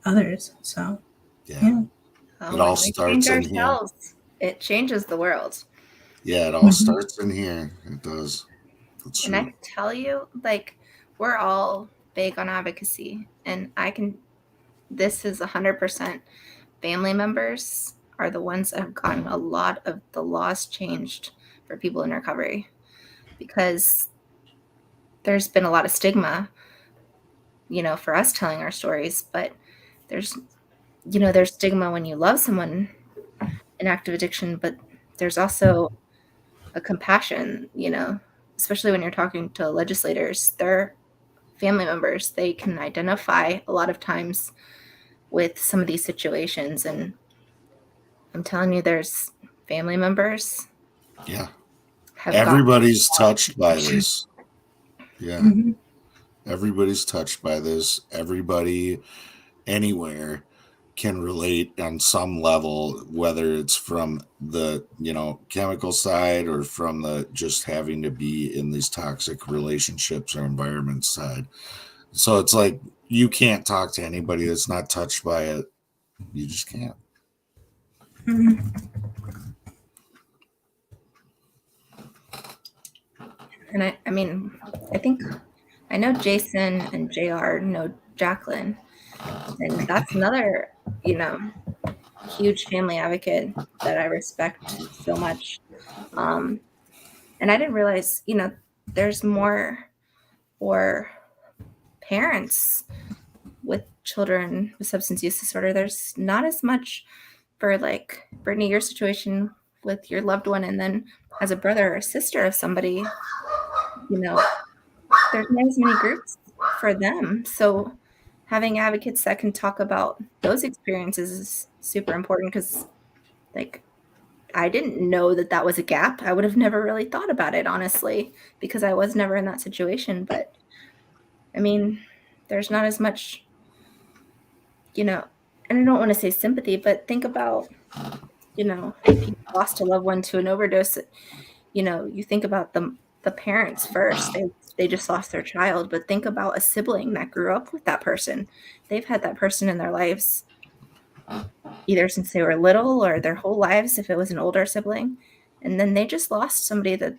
others. So Yeah. Oh, It all when we change starts in here. ourselves, it changes the world. Yeah, it all starts in here. It does. That's And I true. can tell you, like, we're all big on advocacy, and this is 100% family members are the ones that have gotten a lot of the laws changed for people in recovery, because there's been a lot of stigma, for us telling our stories, but there's stigma when you love someone in active addiction, but there's also a compassion, especially when you're talking to legislators. They're family members. They can identify a lot of times with some of these situations. And I'm telling you, there's family members. Yeah. Have Everybody's touched by this. Yeah. Mm-hmm. Everybody's touched by this. Everybody anywhere can relate on some level, whether it's from the chemical side or from the just having to be in these toxic relationships or environments side. So it's like you can't talk to anybody that's not touched by it. You just can't. Mm-hmm. And I know Jason and JR know Jacqueline, and that's another, huge family advocate that I respect so much. And I didn't realize, there's more for parents with children with substance use disorder. There's not as much for, like, Brittany, your situation with your loved one, and then as a brother or sister of somebody, there's not as many groups for them. So having advocates that can talk about those experiences is super important, because, like, I didn't know that was a gap. I would have never really thought about it, honestly, because I was never in that situation. But there's not as much, and I don't want to say sympathy, but think about, if you lost a loved one to an overdose, you think about the parents first. They just lost their child, but think about a sibling that grew up with that person. They've had that person in their lives either since they were little or their whole lives, if it was an older sibling. And then they just lost somebody that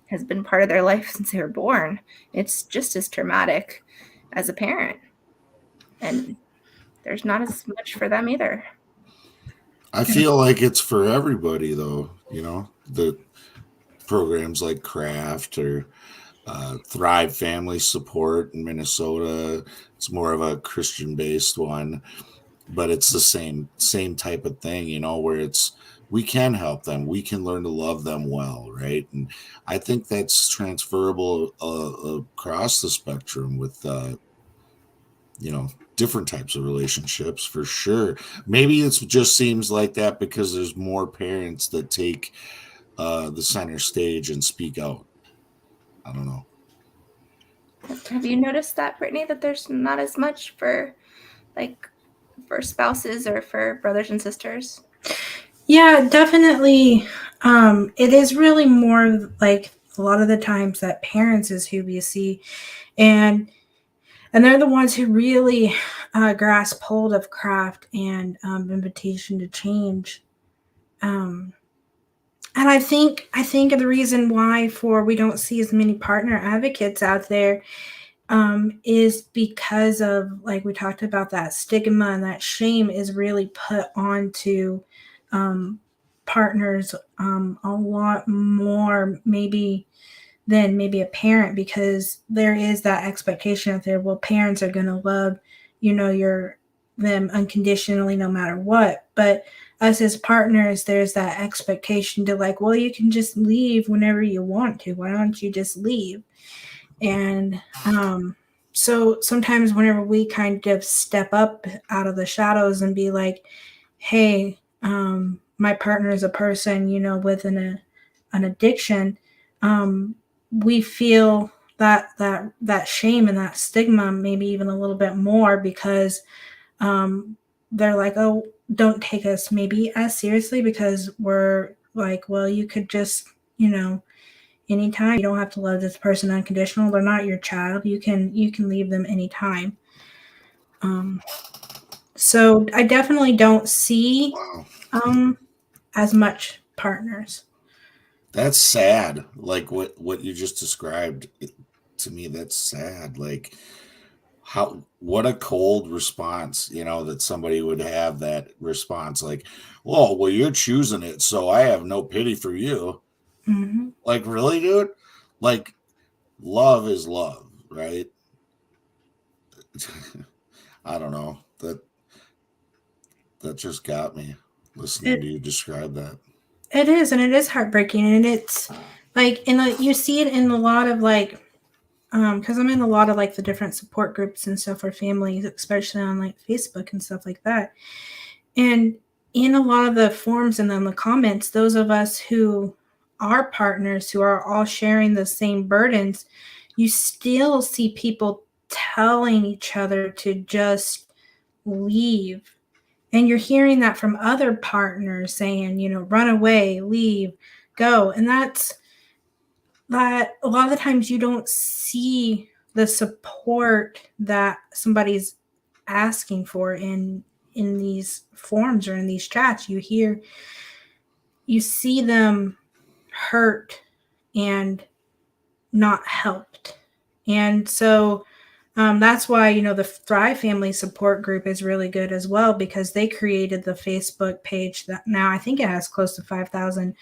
has been part of their life since they were born. It's just as traumatic as a parent. And there's not as much for them either. I feel like it's for everybody, though. The programs like CRAFT or Thrive Family Support in Minnesota. It's more of a Christian-based one, but it's the same type of thing, where we can help them. We can learn to love them well, right? And I think that's transferable across the spectrum with, different types of relationships for sure. Maybe it just seems like that because there's more parents that take the center stage and speak out. I don't know. Have you noticed that, Brittany, that there's not as much for spouses or for brothers and sisters? Yeah, definitely. It is really more like a lot of the times that parents is who we see, and they're the ones who really grasp hold of CRAFT and invitation to change. And I think the reason why we don't see as many partner advocates out there is because of, like we talked about, that stigma and that shame is really put onto partners a lot more maybe than maybe a parent, because there is that expectation out there. Well, parents are going to love, them unconditionally no matter what. But us as partners, there's that expectation to, like, well, you can just leave whenever you want to. Why don't you just leave? And so sometimes whenever we kind of step up out of the shadows and be like, hey, my partner is a person, with an addiction, we feel that shame and that stigma, maybe even a little bit more, because they're like, oh, don't take us maybe as seriously because we're like, well, you could just, anytime. You don't have to love this person unconditional. They're not your child. You can leave them anytime. So I definitely don't see as much partners. That's sad. Like what you just described, to me, that's sad. Like, what a cold response, that somebody would have that response. Like, well, you're choosing it, so I have no pity for you. Mm-hmm. Like, really, dude? Like, love is love, right? I don't know. That just got me listening to you describe that. It is, and it is heartbreaking, and it's like, you see it in a lot of like, because I'm in a lot of like the different support groups and stuff for families, especially on like Facebook and stuff like that. And in a lot of the forums and then the comments, those of us who are partners, who are all sharing the same burdens, you still see people telling each other to just leave. And you're hearing that from other partners saying, run away, leave, go. And that a lot of the times you don't see the support that somebody's asking for in these forums or in these chats. You see them hurt and not helped. And so that's why, the Thrive Family Support Group is really good as well, because they created the Facebook page that now I think it has close to 5,000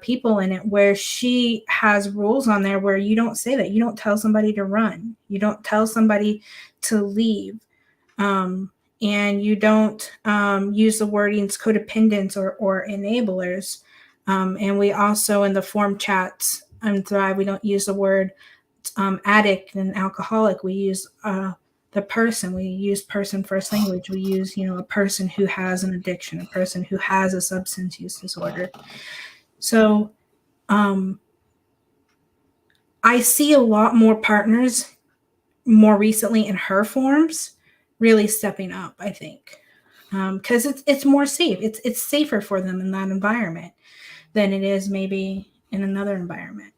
people in it, where she has rules on there where you don't say that. You don't tell somebody to run. You don't tell somebody to leave. And you don't use the wordings codependents or enablers. And we also, in the form chats on Thrive, we don't use the word addict and alcoholic. We use the person. We use person first language. We use, a person who has an addiction, a person who has a substance use disorder. So I see a lot more partners more recently in her forums really stepping up, I think, because it's more safe. It's safer for them in that environment than it is maybe in another environment.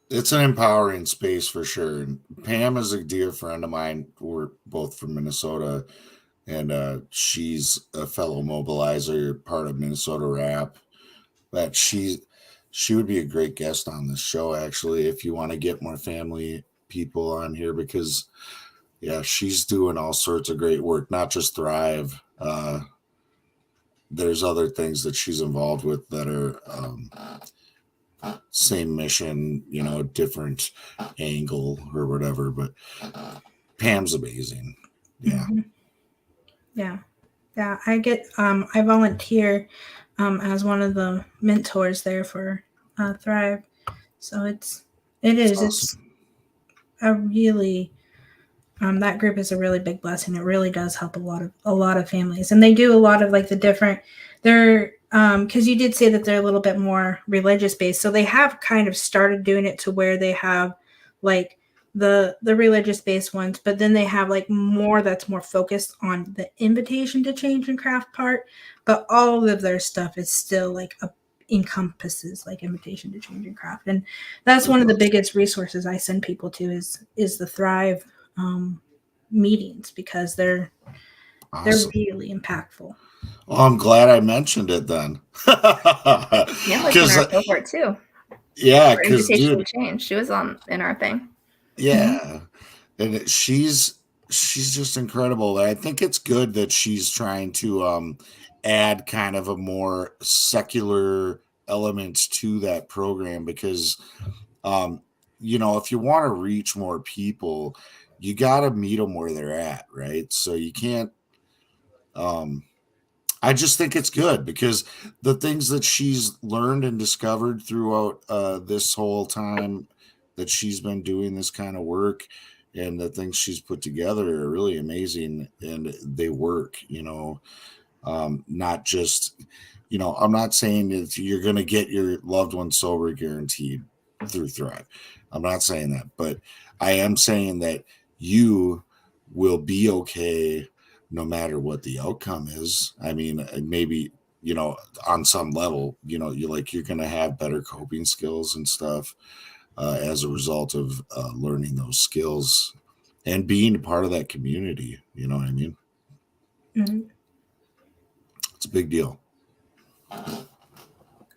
It's an empowering space for sure. And Pam is a dear friend of mine. We're both from Minnesota, and she's a fellow mobilizer, part of Minnesota Rap. But she would be a great guest on this show, actually, if you want to get more family people on here, because she's doing all sorts of great work, not just Thrive. There's other things that she's involved with that are same mission, different angle or whatever, but Pam's amazing. Yeah. Mm-hmm. Yeah. I volunteer as one of the mentors there for Thrive. So it's a really, that group is a really big blessing. It really does help a lot of families, and they do a lot of like the different, because you did say that they're a little bit more religious based. So they have kind of started doing it to where they have like the religious based ones, but then they have like more that's more focused on the invitation to change and craft part. But all of their stuff is still like encompasses like invitation to change and craft. And that's one of the biggest resources I send people to is the Thrive meetings, because they're really impactful. Oh, I'm glad I mentioned it then. Yeah, like in our cohort too. Yeah, because Invitation to Change, she was in our thing. Yeah, and she's just incredible. I think it's good that she's trying to add kind of a more secular elements to that program, because if you want to reach more people, you got to meet them where they're at, right? So you can't I just think it's good, because the things that she's learned and discovered throughout this whole time that she's been doing this kind of work, and the things she's put together are really amazing, and they work, not just, I'm not saying that you're going to get your loved one sober guaranteed through Thrive. I'm not saying that, but I am saying that you will be okay no matter what the outcome is. I mean, maybe, on some level, you're going to have better coping skills and stuff. as a result of learning those skills and being a part of that community. You know what I mean? Mm-hmm. It's a big deal.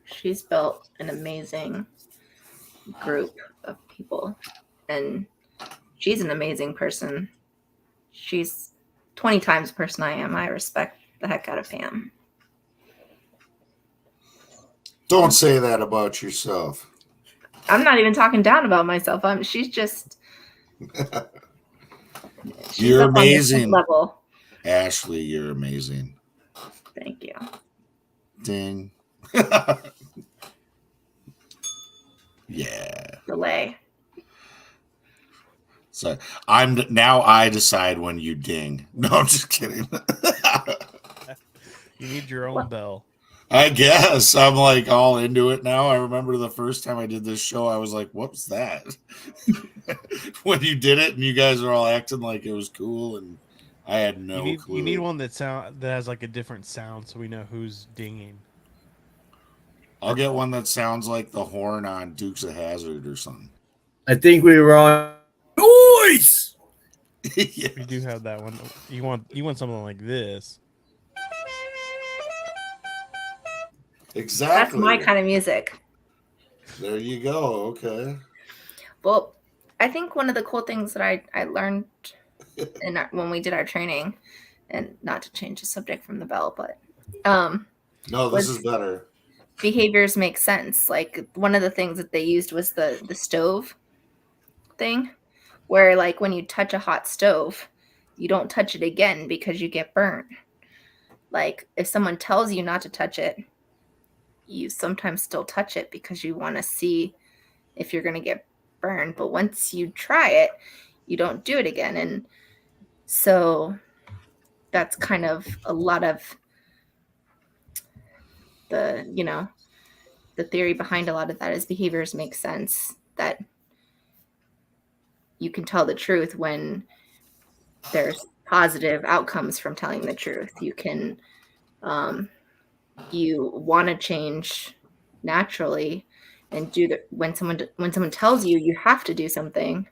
She's built an amazing group of people, and she's an amazing person. She's 20 times the person I am. I respect the heck out of Pam. Don't say that about yourself. I'm not even talking down about myself. She's just You're up on this amazing. level. Ashley, you're amazing. Thank you. Ding. Yeah. Delay. So I decide when you ding. No, I'm just kidding. You need your own bell. I guess I'm like all into it now. I remember the first time I did this show, I was like, "What was that?" When you did it, and you guys are all acting like it was cool, and I had no clue. You need one that has like a different sound, so we know who's dinging. I'll get one that sounds like the horn on Dukes of Hazzard or something. I think we were on noise. Yes. We do have that one. You want something like this? Exactly. That's my kind of music. There you go. Okay. Well, I think one of the cool things that I learned when we did our training, and not to change the subject from the bell, but no, this is better. Behaviors make sense. Like one of the things that they used was the stove thing, where like when you touch a hot stove, you don't touch it again because you get burnt. Like if someone tells you not to touch it, you sometimes still touch it because you want to see if you're going to get burned. But once you try it, you don't do it again. And so that's kind of a lot of the theory behind a lot of that is behaviors make sense, that you can tell the truth when there's positive outcomes from telling the truth. You can, you want to change naturally and do when someone tells you have to do something.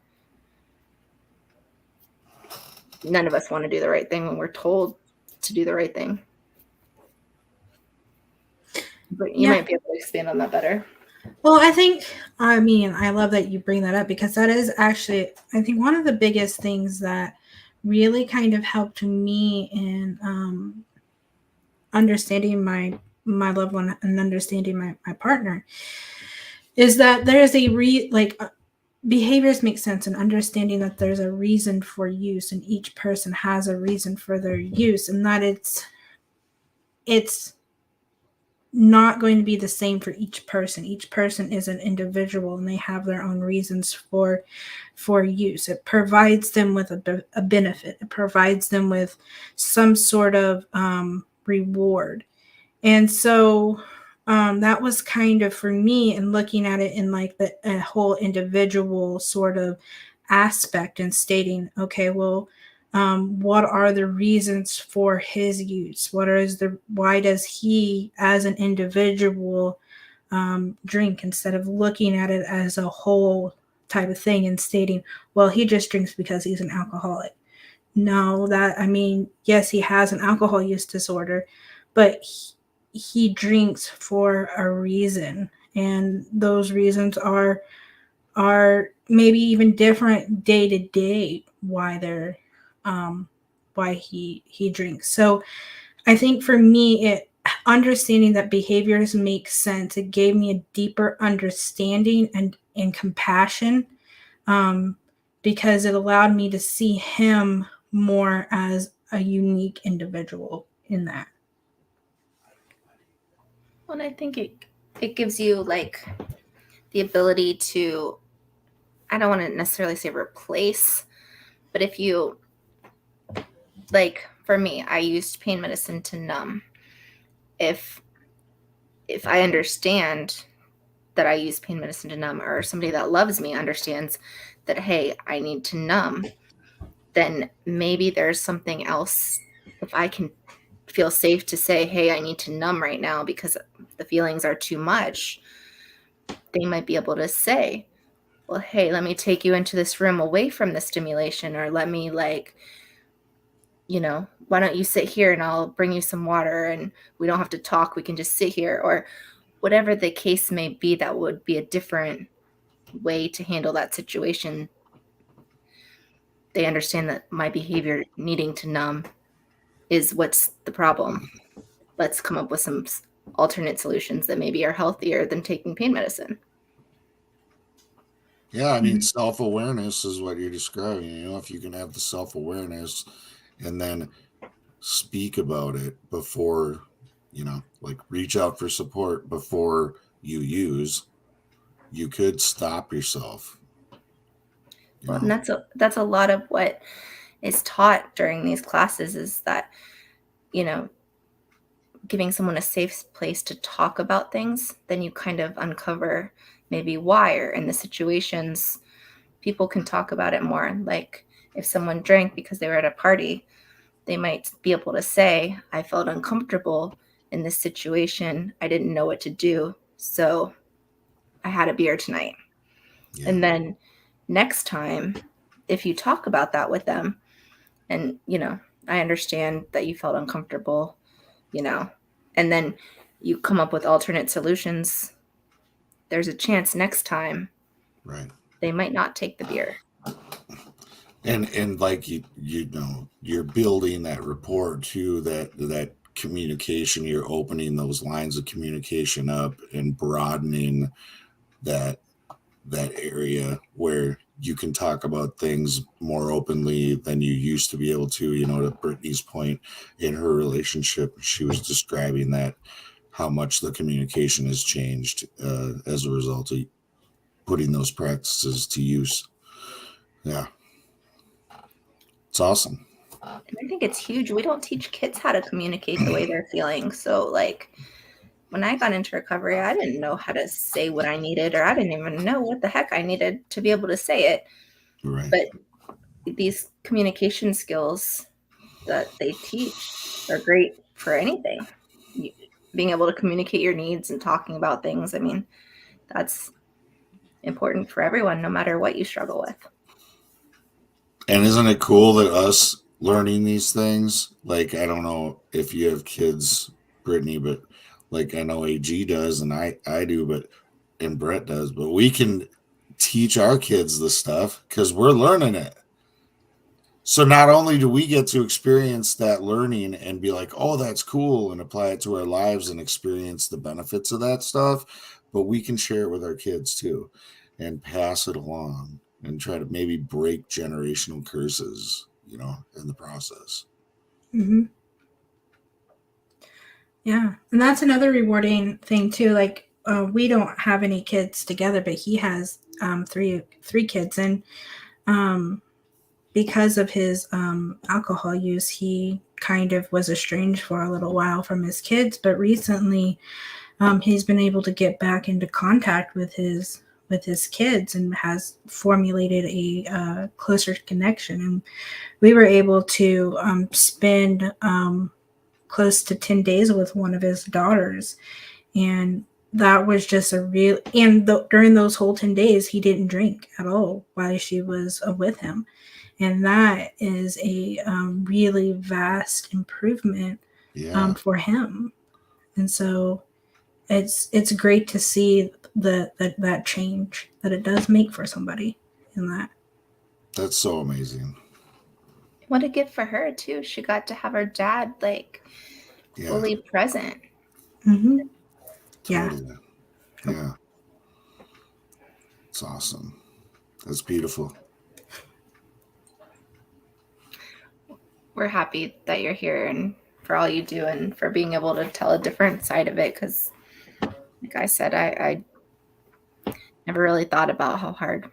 None of us want to do the right thing when we're told to do the right thing. But you might be able to expand on that better. Well, I love that you bring that up, because that is actually, I think, one of the biggest things that really kind of helped me in understanding my loved one and understanding my partner, is that there is behaviors make sense, and understanding that there's a reason for use, and each person has a reason for their use, and that it's not going to be the same for each person. Each person is an individual, and they have their own reasons for use. It provides them with a benefit. It provides them with some sort of reward. And so that was kind of, for me, and looking at it in like a whole individual sort of aspect, and stating, okay, well, what are the reasons for his use? Why does he as an individual drink, instead of looking at it as a whole type of thing and stating, well, he just drinks because he's an alcoholic. No, yes, he has an alcohol use disorder, but he drinks for a reason. And those reasons are maybe even different day to day why he drinks. So I think for me, understanding that behaviors make sense, it gave me a deeper understanding and compassion, because it allowed me to see him more as a unique individual in that. Well, and I think it gives you like the ability to, I don't want to necessarily say replace, but if you, like for me, I used pain medicine to numb. If I understand that I use pain medicine to numb, or somebody that loves me understands that, hey, I need to numb, then maybe there's something else. If I can feel safe to say, hey, I need to numb right now because the feelings are too much, they might be able to say, well, hey, let me take you into this room away from the stimulation, or let me why don't you sit here and I'll bring you some water and we don't have to talk. We can just sit here, or whatever the case may be. That would be a different way to handle that situation. They understand that my behavior needing to numb is what's the problem. Let's come up with some alternate solutions that maybe are healthier than taking pain medicine. Yeah, I mean, self-awareness is what you're describing. If you can have the self-awareness and then speak about it before, like reach out for support before you use, you could stop yourself. Well, and that's a lot of what is taught during these classes, is that, giving someone a safe place to talk about things, then you kind of uncover maybe why, or in the situations people can talk about it more. Like if someone drank because they were at a party, they might be able to say, I felt uncomfortable in this situation. I didn't know what to do, so I had a beer tonight. Yeah. And then next time, if you talk about that with them, and, I understand that you felt uncomfortable, and then you come up with alternate solutions, there's a chance next time, right, they might not take the beer. And like you're building that rapport too, that communication. You're opening those lines of communication up and broadening that area where you can talk about things more openly than you used to be able to. To Brittany's point, in her relationship, she was describing that how much the communication has changed as a result of putting those practices to use. Yeah. It's awesome. And I think it's huge. We don't teach kids how to communicate the way they're feeling. So when I got into recovery, I didn't know how to say what I needed, or I didn't even know what the heck I needed to be able to say it. Right. But these communication skills that they teach are great for anything. Being able to communicate your needs and talking about things, I mean, that's important for everyone, no matter what you struggle with. And isn't it cool that us learning these things, like, I don't know if you have kids, Brittany, but like I know AG does and I do, and Brett does, but we can teach our kids this stuff because we're learning it. So not only do we get to experience that learning and be like, oh, that's cool, and apply it to our lives and experience the benefits of that stuff, but we can share it with our kids too and pass it along and try to maybe break generational curses, in the process. Mm-hmm. Yeah. And that's another rewarding thing too. Like, we don't have any kids together, but he has three kids. And because of his alcohol use, he kind of was estranged for a little while from his kids. But recently, he's been able to get back into contact with his kids and has formulated a closer connection. And we were able to spend close to 10 days with one of his daughters. And that was just during those whole 10 days, he didn't drink at all while she was with him. And that is a really vast improvement for him. And so it's great to see that change that it does make for somebody in that. That's so amazing. What a gift for her too. She got to have her dad fully present. Mm-hmm. Totally. Yeah. It's awesome. That's beautiful. We're happy that you're here and for all you do and for being able to tell a different side of it. Because like I said, I never really thought about how hard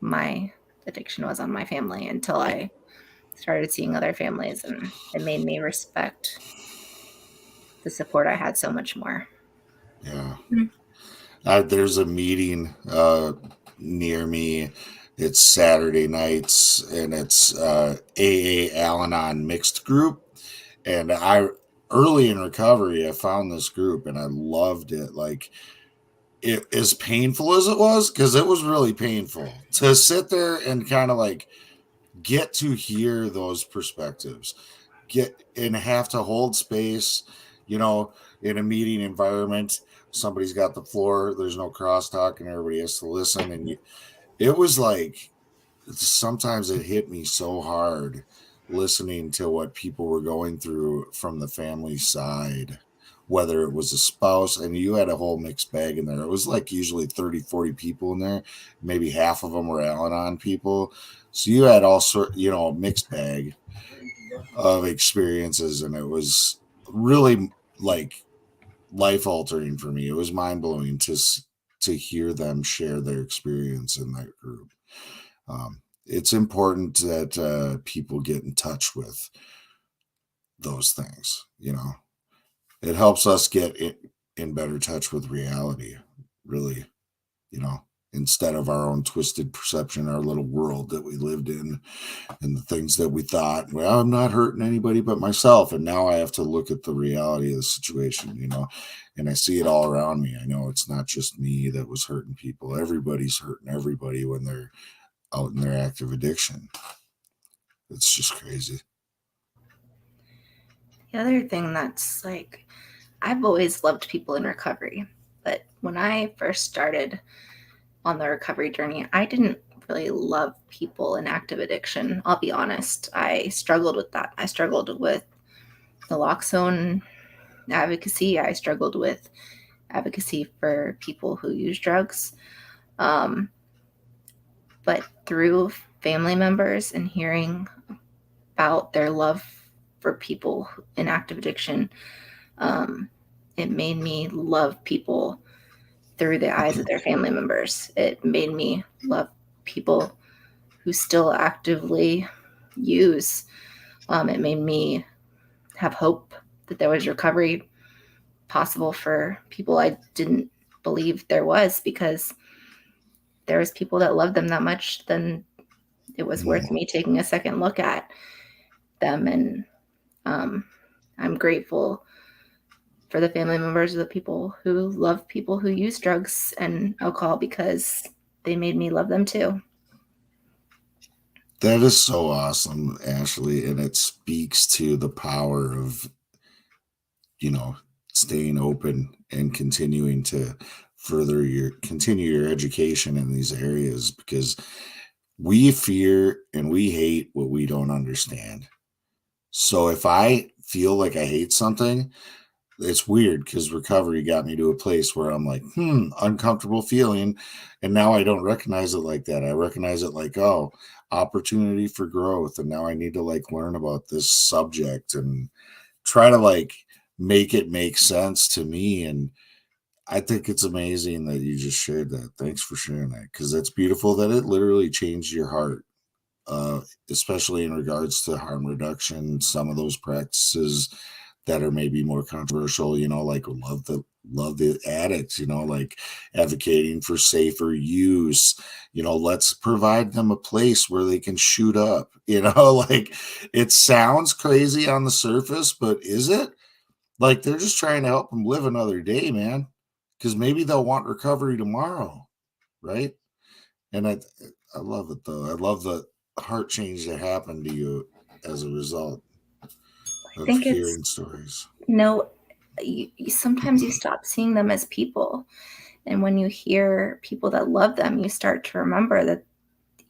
my addiction was on my family until I started seeing other families, and it made me respect the support I had so much more. Yeah. There's a meeting near me. It's Saturday nights, and it's AA Al-Anon mixed group. And early in recovery, I found this group and I loved it. Like, as painful as it was, because it was really painful to sit there and kind of like get to hear those perspectives, get and have to hold space, in a meeting environment. Somebody's got the floor, there's no crosstalk, and everybody has to listen. And it was like, sometimes it hit me so hard listening to what people were going through from the family side, whether it was a spouse, and you had a whole mixed bag in there. It was like usually 30, 40 people in there. Maybe half of them were Al-Anon people. So you had all sort, a mixed bag of experiences, and it was really like life altering for me. It was mind blowing to hear them share their experience in that group. It's important that people get in touch with those things. It helps us get in better touch with reality, really, instead of our own twisted perception, our little world that we lived in, and the things that we thought, well, I'm not hurting anybody but myself. And now I have to look at the reality of the situation, and I see it all around me. I know it's not just me that was hurting people. Everybody's hurting everybody when they're out in their active addiction. It's just crazy. The other thing that's like, I've always loved people in recovery, but when I first started on the recovery journey, I didn't really love people in active addiction. I'll be honest. I struggled with that. I struggled with naloxone advocacy. I struggled with advocacy for people who use drugs. But through family members and hearing about their love for people in active addiction, it made me love people through the eyes of their family members. It made me love people who still actively use. It made me have hope that there was recovery possible for people I didn't believe there was, because there was people that loved them that much, then it was worth me taking a second look at them. And I'm grateful for the family members of the people who love people who use drugs and alcohol, because they made me love them too. That is so awesome, Ashley. And it speaks to the power of, staying open and continuing to continue your education in these areas, because we fear and we hate what we don't understand. So if I feel like I hate something, it's weird, because recovery got me to a place where I'm like, uncomfortable feeling. And now I don't recognize it like that. I recognize it like, oh, opportunity for growth. And now I need to learn about this subject and try to make it make sense to me. And I think it's amazing that you just shared that. Thanks for sharing that, because that's beautiful that it literally changed your heart, especially in regards to harm reduction. Some of those practices that are maybe more controversial, like love the addicts, like advocating for safer use, let's provide them a place where they can shoot up, it sounds crazy on the surface, but is it? They're just trying to help them live another day, man, because maybe they'll want recovery tomorrow, right? And I love it, though. I love the heart change that happened to you as a result of hearing stories. Sometimes you stop seeing them as people. And when you hear people that love them, you start to remember that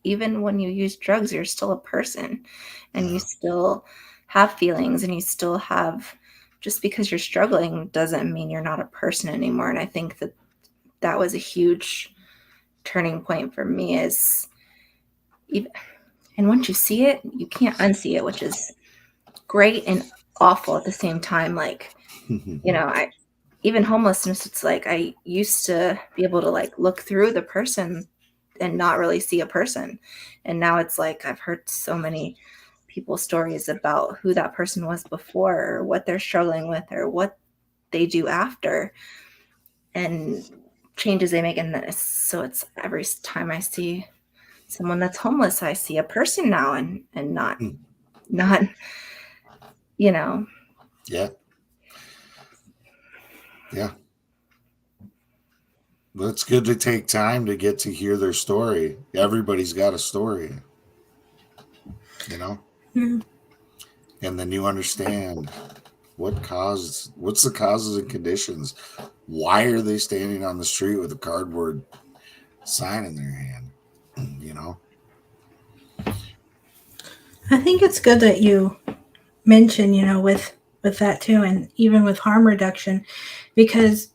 even when you use drugs, you're still a person, and you still have feelings, and you still have, just because you're struggling doesn't mean you're not a person anymore. And I think that was a huge turning point for me, and once you see it, you can't unsee it, which is great and awful at the same time. Even homelessness, it's like I used to be able to look through the person and not really see a person. And now it's like I've heard so many people's stories about who that person was before, or what they're struggling with, or what they do after, and changes they make. And so it's every time I see someone that's homeless, I see a person now, and not, Yeah. Yeah. It's good to take time to get to hear their story. Everybody's got a story, you know? Yeah. And then you understand what's the causes and conditions. Why are they standing on the street with a cardboard sign in their hand? You know? I think it's good that you mention, with that too, and even with harm reduction, because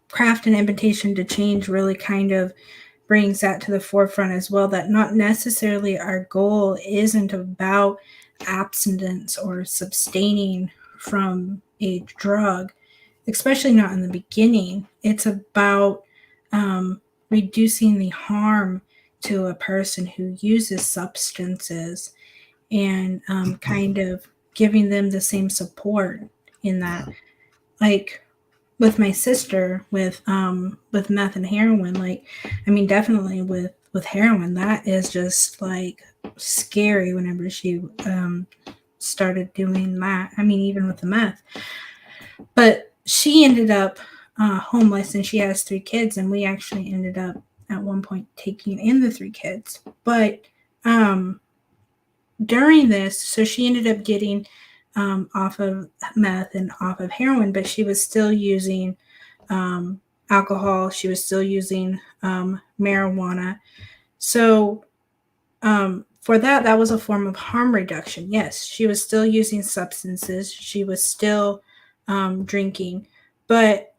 craft and invitation to change really kind of brings that to the forefront as well, that not necessarily our goal isn't about abstinence or sustaining from a drug, especially not in the beginning. It's about reducing the harm to a person who uses substances, and kind of giving them the same support in that. Like with my sister, with meth and heroin, like, I mean, definitely with heroin, that is just like scary whenever she started doing that. I mean, even with the meth. But she ended up homeless, and she has 3 kids, and we actually ended up at one point taking in the 3 kids. But during this, so she ended up getting off of meth and off of heroin, but she was still using alcohol. She was still using marijuana. So for that was a form of harm reduction. Yes, she was still using substances. She was still drinking, but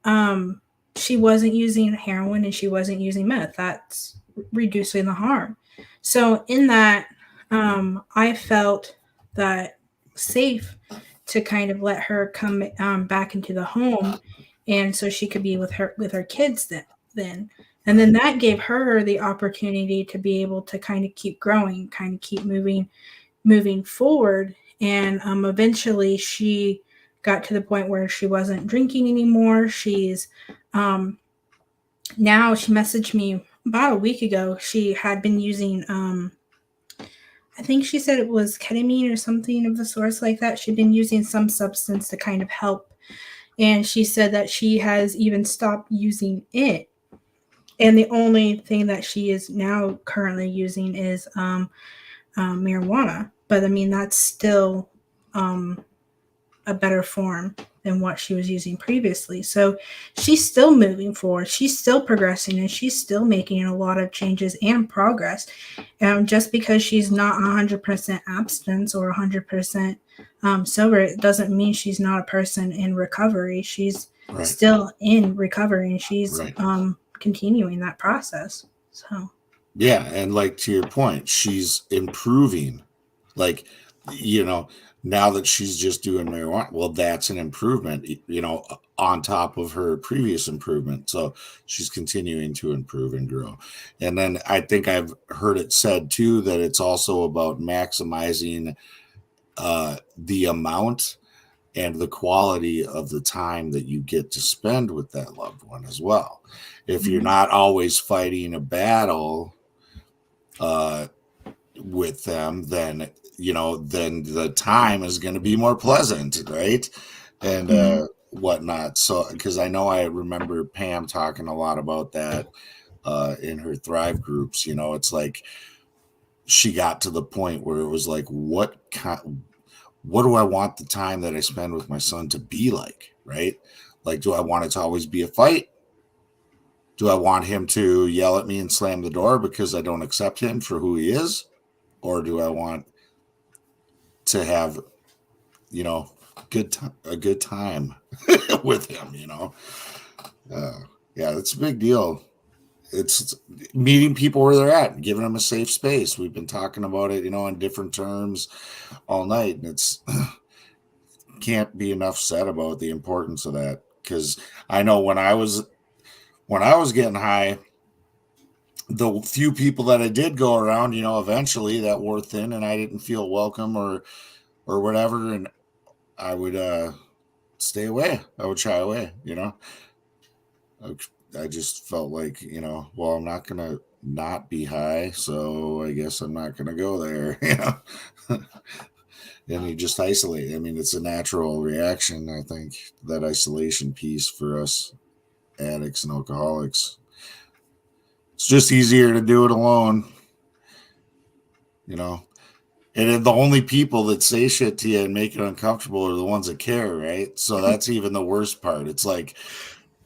she wasn't using heroin and she wasn't using meth. That's reducing the harm. So in that, I felt that safe to kind of let her come back into the home, and so she could be with her kids then. And then that gave her the opportunity to be able to kind of keep growing, kind of keep moving forward. And eventually she got to the point where she wasn't drinking anymore. She's now, she messaged me about a week ago. She had been using I think she said it was ketamine or something of the source like that. She'd been using some substance to kind of help. And she said that she has even stopped using it. And the only thing that she is now currently using is marijuana. But I mean, that's still a better form than what she was using previously. So she's still moving forward. She's still progressing, and she's still making a lot of changes and progress. Just because she's not 100% abstinence or 100% sober, it doesn't mean she's not a person in recovery. She's still in recovery, and she's continuing that process. So yeah, and like to your point, she's improving. Like, now that she's just doing marijuana, well, that's an improvement, on top of her previous improvement. So she's continuing to improve and grow. And then I think I've heard it said too that it's also about maximizing the amount and the quality of the time that you get to spend with that loved one as well. If you're not always fighting a battle with them, then the time is going to be more pleasant, right? And whatnot. So, because I know I remember Pam talking a lot about that in her Thrive groups. It's like she got to the point where it was like, what do I want the time that I spend with my son to be like, right? Like, do I want it to always be a fight? Do I want him to yell at me and slam the door because I don't accept him for who he is? Or do I want to have, a good time with him, yeah, it's a big deal. It's meeting people where they're at, giving them a safe space. We've been talking about it, in different terms all night, and it's can't be enough said about the importance of that. Because I know when I was getting high, the few people that I did go around, eventually that wore thin, and I didn't feel welcome or whatever, and I would stay away. I would shy away. I just felt like, well, I'm not gonna not be high, so I guess I'm not gonna go there. And you just isolate. I mean, it's a natural reaction. I think that isolation piece for us addicts and alcoholics, It's just easier to do it alone, you know. And then the only people that say shit to you and make it uncomfortable are the ones that care, right? So that's even the worst part. It's like,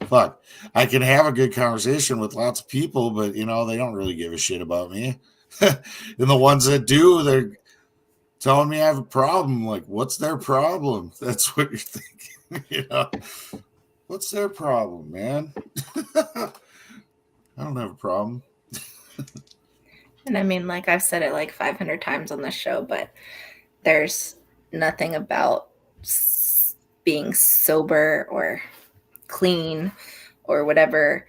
fuck, I can have a good conversation with lots of people, but they don't really give a shit about me. And the ones that do, they're telling me I have a problem. Like, what's their problem? That's what you're thinking. What's their problem, man? I don't have a problem. And I mean, like I've said it like 500 times on this show, but there's nothing about being sober or clean or whatever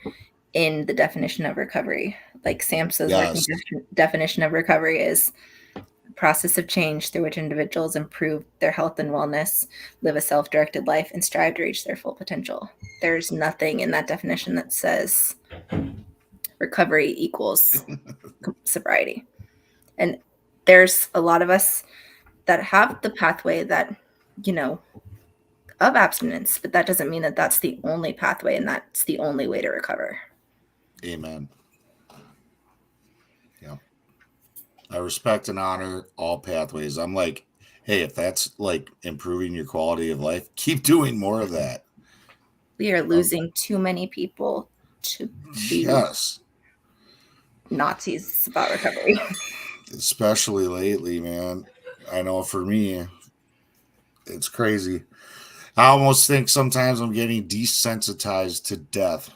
in the definition of recovery. Like Sam says, Yes. definition of recovery is a process of change through which individuals improve their health and wellness, live a self-directed life, and strive to reach their full potential. There's nothing in that definition that says recovery equals sobriety. And there's a lot of us that have the pathway that, of abstinence, but that doesn't mean that that's the only pathway and that's the only way to recover. Amen. Yeah. I respect and honor all pathways. I'm like, hey, if that's like improving your quality of life, keep doing more of that. We are losing too many people to be Nazis about recovery. Especially lately, man. I know for me, it's crazy. I almost think sometimes I'm getting desensitized to death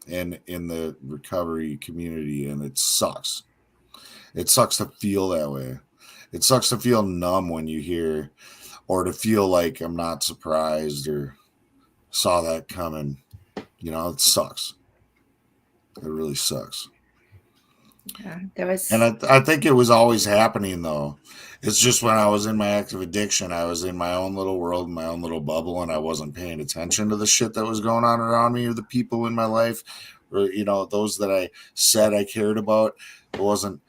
in the recovery community, and it sucks. It sucks to feel that way. It sucks to feel numb when you hear, or to feel like I'm not surprised or saw that coming. It sucks. It really sucks. Yeah, there was, and I think it was always happening though. It's just when I was in my active addiction, I was in my own little world, my own little bubble, and I wasn't paying attention to the shit that was going on around me or the people in my life, or those that I said I cared about. It wasn't,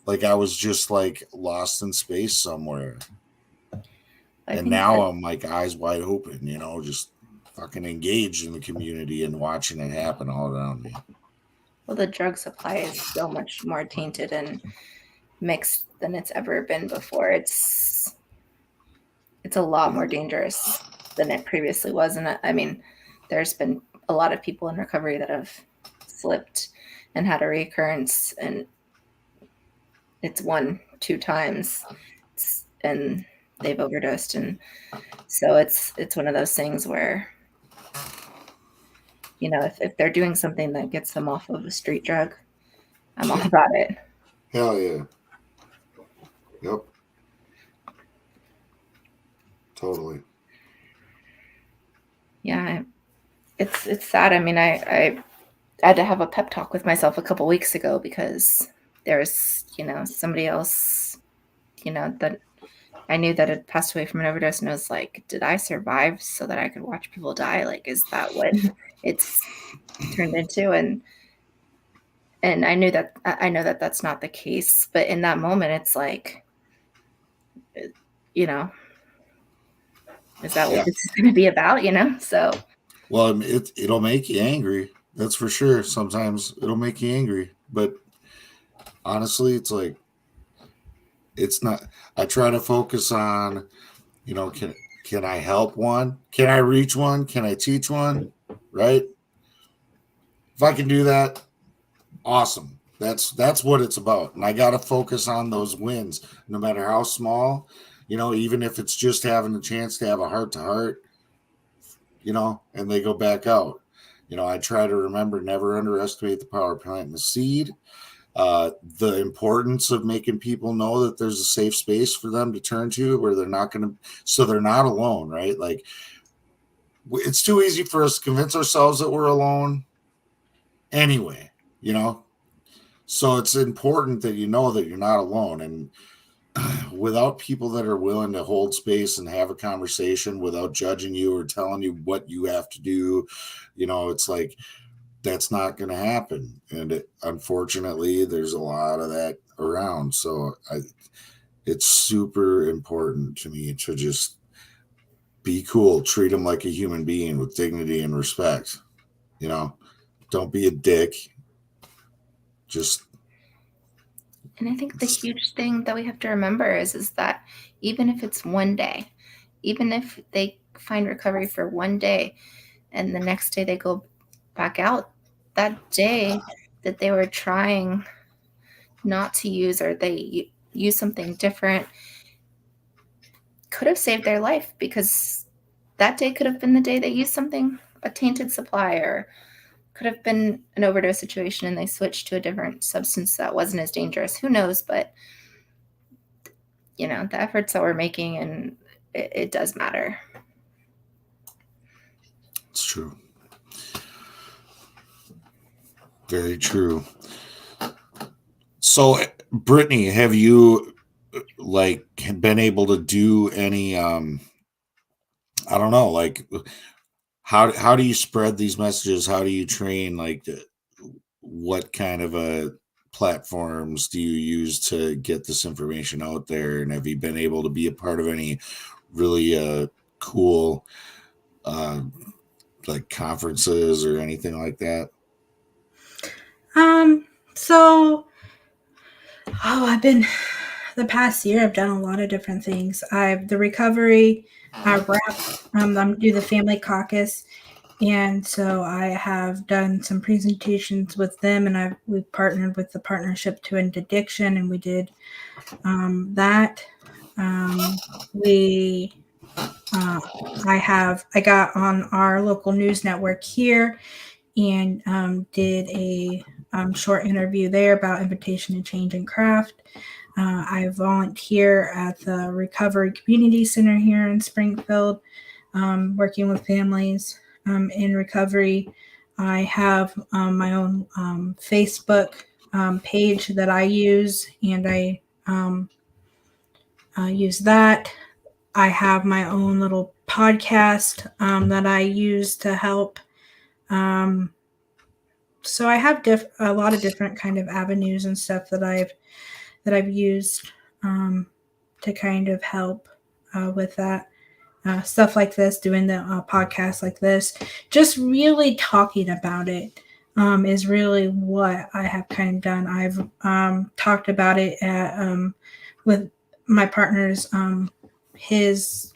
like I was just like lost in space somewhere. And now I'm like eyes wide open, just fucking engaged in the community and watching it happen all around me. Well, the drug supply is so much more tainted and mixed than it's ever been before. It's a lot more dangerous than it previously was. And I mean, there's been a lot of people in recovery that have slipped and had a recurrence, and it's 1-2 times, and they've overdosed. And so it's one of those things where, if they're doing something that gets them off of a street drug, I'm all about it. Hell yeah. Yep. Totally. Yeah, it's sad. I mean, I had to have a pep talk with myself a couple weeks ago because there's, somebody else, that I knew that had passed away from an overdose, and I was like, did I survive so that I could watch people die? Like, is that what it's turned into? And I know that that's not the case, but in that moment, it's like, is that what this is going to be about? So. Well, it'll make you angry. That's for sure. Sometimes it'll make you angry, but honestly, it's like, it's not. I try to focus on, can I help one? Can I reach one? Can I teach one? Right? If I can do that, awesome. That's what it's about. And I got to focus on those wins, no matter how small, even if it's just having a chance to have a heart-to-heart, and they go back out. I try to remember, never underestimate the power of planting the seed. The importance of making people know that there's a safe space for them to turn to where they're not so they're not alone, right? Like, it's too easy for us to convince ourselves that we're alone anyway, so it's important that that you're not alone. And without people that are willing to hold space and have a conversation without judging you or telling you what you have to do, it's like, that's not going to happen. And unfortunately, there's a lot of that around. So it's super important to me to just be cool, treat them like a human being with dignity and respect. Don't be a dick. Just And I think the huge thing that we have to remember is that even if it's one day, even if they find recovery for one day and the next day they go back out, that day that they were trying not to use or they use something different could have saved their life, because that day could have been the day they used something, a tainted supply, or could have been an overdose situation and they switched to a different substance that wasn't as dangerous. Who knows? But the efforts that we're making, and it does matter. it's true. Very true. So, Brittany, have you been able to do any I don't know, how do you spread these messages? How do you train? What kind of platforms do you use to get this information out there? And have you been able to be a part of any really cool conferences or anything like that? I've been the past year. I've done a lot of different things. The recovery wrap. I do the family caucus, and so I have done some presentations with them, and we've partnered with the Partnership to End Addiction, and we did that. I got on our local news network here and did a short interview there about invitation to change and craft. I volunteer at the Recovery Community Center here in Springfield, working with families in recovery. I have my own Facebook page that I use, and I use that. I have my own little podcast that I use to help. So I have a lot of different kind of avenues and stuff that I've used to kind of help with that stuff like this, doing the podcast like this, just really talking about it is really what I have kind of done. I've talked about it with my partner's his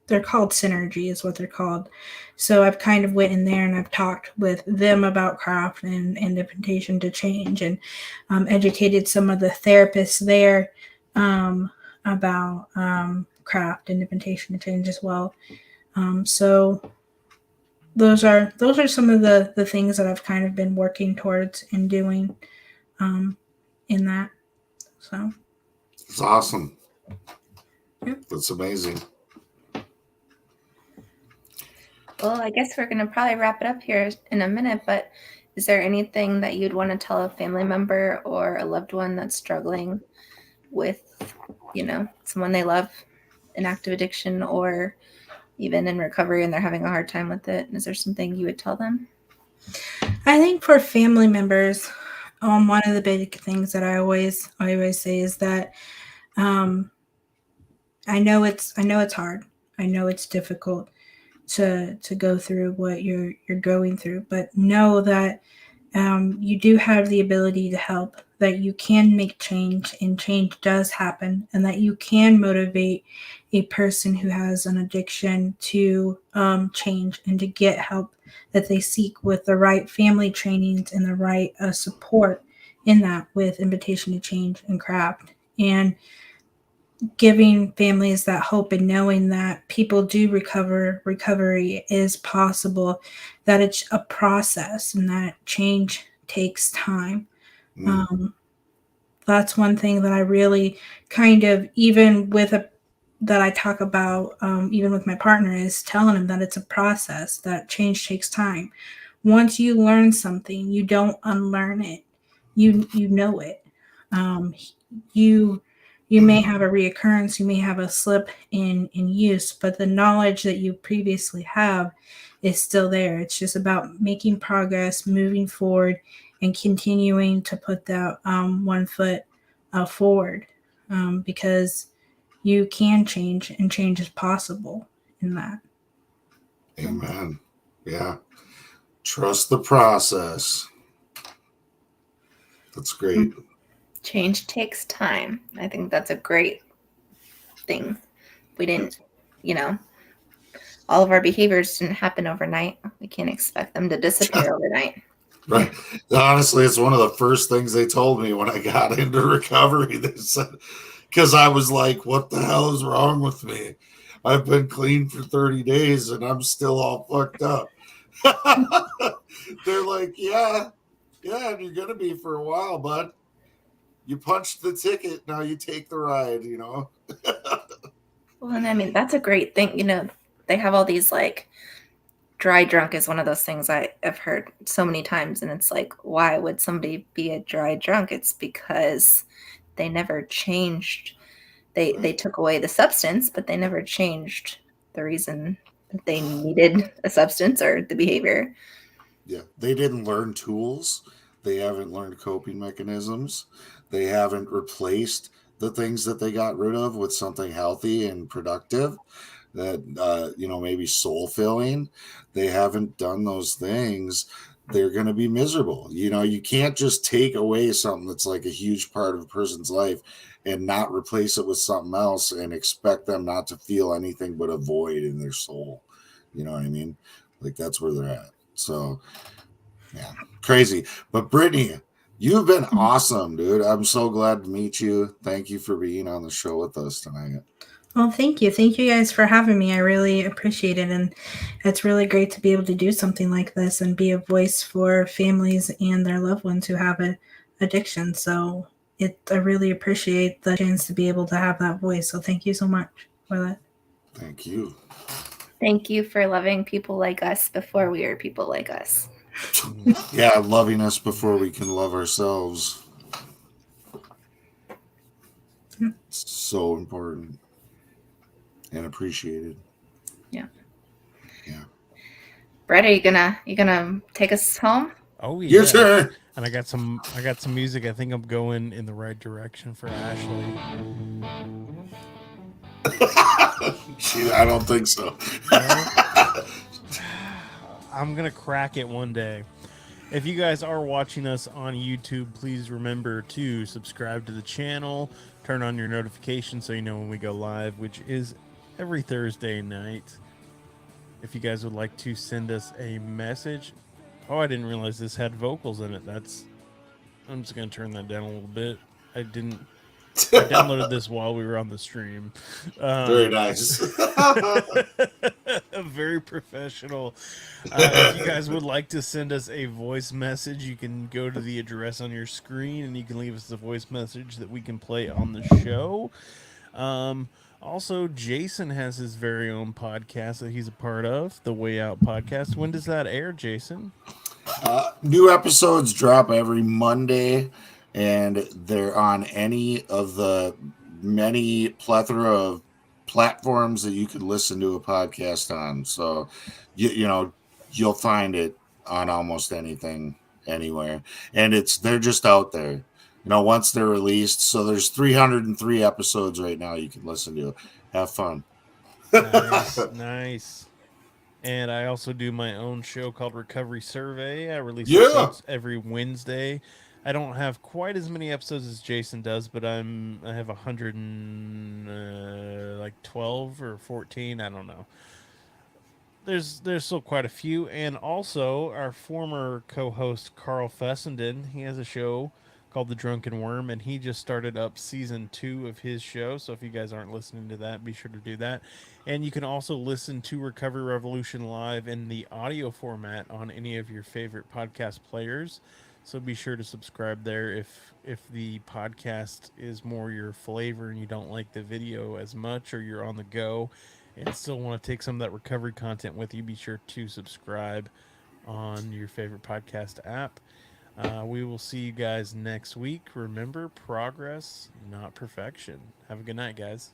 they're called Synergy is what they're called. So I've kind of went in there and I've talked with them about craft and invitation to change, and educated some of the therapists there about craft and invitation to change as well. So those are some of the things that I've kind of been working towards and doing in that. So it's awesome. Yep. That's amazing. Well, I guess we're going to probably wrap it up here in a minute, but is there anything that you'd want to tell a family member or a loved one that's struggling with, someone they love in active addiction or even in recovery and they're having a hard time with it? Is there something you would tell them? I think for family members, one of the big things that I always say is that I know it's hard. I know it's difficult to go through what you're going through, but know that you do have the ability to help, that you can make change and change does happen, and that you can motivate a person who has an addiction to change and to get help that they seek with the right family trainings and the right support in that, with invitation to change and craft, and giving families that hope and knowing that people do recover, recovery is possible, that it's a process and that change takes time. That's one thing that I really kind of, that I talk about, even with my partner, is telling him that it's a process, that change takes time. Once you learn something, you don't unlearn it. You know it. You may have a reoccurrence, you may have a slip in use, but the knowledge that you previously have is still there. It's just about making progress, moving forward, and continuing to put that one foot forward, because you can change, and change is possible in that. Amen. Yeah. Trust the process. That's great. Change takes time. I think that's a great thing. We didn't, all of our behaviors didn't happen overnight. We can't expect them to disappear overnight. Right. Honestly, it's one of the first things they told me when I got into recovery. They said, because I was like, what the hell is wrong with me? I've been clean for 30 days and I'm still all fucked up. They're like, yeah, you're going to be for a while, bud. You punched the ticket. Now you take the ride, Well, and I mean, that's a great thing. They have all these dry drunk is one of those things I've heard so many times. And it's like, why would somebody be a dry drunk? It's because they never changed. They took away the substance, but they never changed the reason that they needed a substance or the behavior. Yeah. They didn't learn tools. They haven't learned coping mechanisms. They haven't replaced the things that they got rid of with something healthy and productive that, maybe soul filling. They haven't done those things. They're going to be miserable. You can't just take away something that's like a huge part of a person's life and not replace it with something else and expect them not to feel anything but a void in their soul. You know what I mean? Like that's where they're at. So, yeah, crazy. But Brittany, you've been awesome, dude. I'm so glad to meet you. Thank you for being on the show with us tonight. Well, thank you. Thank you guys for having me. I really appreciate it. And it's really great to be able to do something like this and be a voice for families and their loved ones who have addiction. So I really appreciate the chance to be able to have that voice. So thank you so much for that. Thank you. Thank you for loving people like us before we were people like us. Yeah, loving us before we can love ourselves. It's so important and appreciated. Yeah. Yeah. Brett, are you gonna take us home? Oh yeah. Your turn. And I got some music. I think I'm going in the right direction for Ashley. I don't think so. I'm gonna crack it one day. If you guys are watching us on YouTube, please remember to subscribe to the channel, turn on your notifications so you know when we go live, which is every Thursday night. If you guys would like to send us a message. Oh, I didn't realize this had vocals in it. I'm just gonna turn that down a little bit. I downloaded this while we were on the stream. Very nice. Very professional. If you guys would like to send us a voice message, you can go to the address on your screen and you can leave us a voice message that we can play on the show. Also, Jason has his very own podcast that he's a part of, the Way Out Podcast. When does that air, Jason? New episodes drop every Monday, and they're on any of the many plethora of platforms that you could listen to a podcast on. So, you'll find it on almost anything, anywhere, and they're just out there. Once they're released. So there's 303 episodes right now you can listen to. Have fun. Nice. And I also do my own show called Recovery Survey. I release episodes every Wednesday. I don't have quite as many episodes as Jason does, but I have 112 or 14. I don't know. There's still quite a few, and also our former co-host Carl Fessenden, he has a show called The Drunken Worm, and he just started up season 2 of his show. So if you guys aren't listening to that, be sure to do that. And you can also listen to Recovery Revolution live in the audio format on any of your favorite podcast players. So be sure to subscribe there if the podcast is more your flavor and you don't like the video as much, or you're on the go and still want to take some of that recovery content with you. Be sure to subscribe on your favorite podcast app. We will see you guys next week. Remember, progress, not perfection. Have a good night, guys.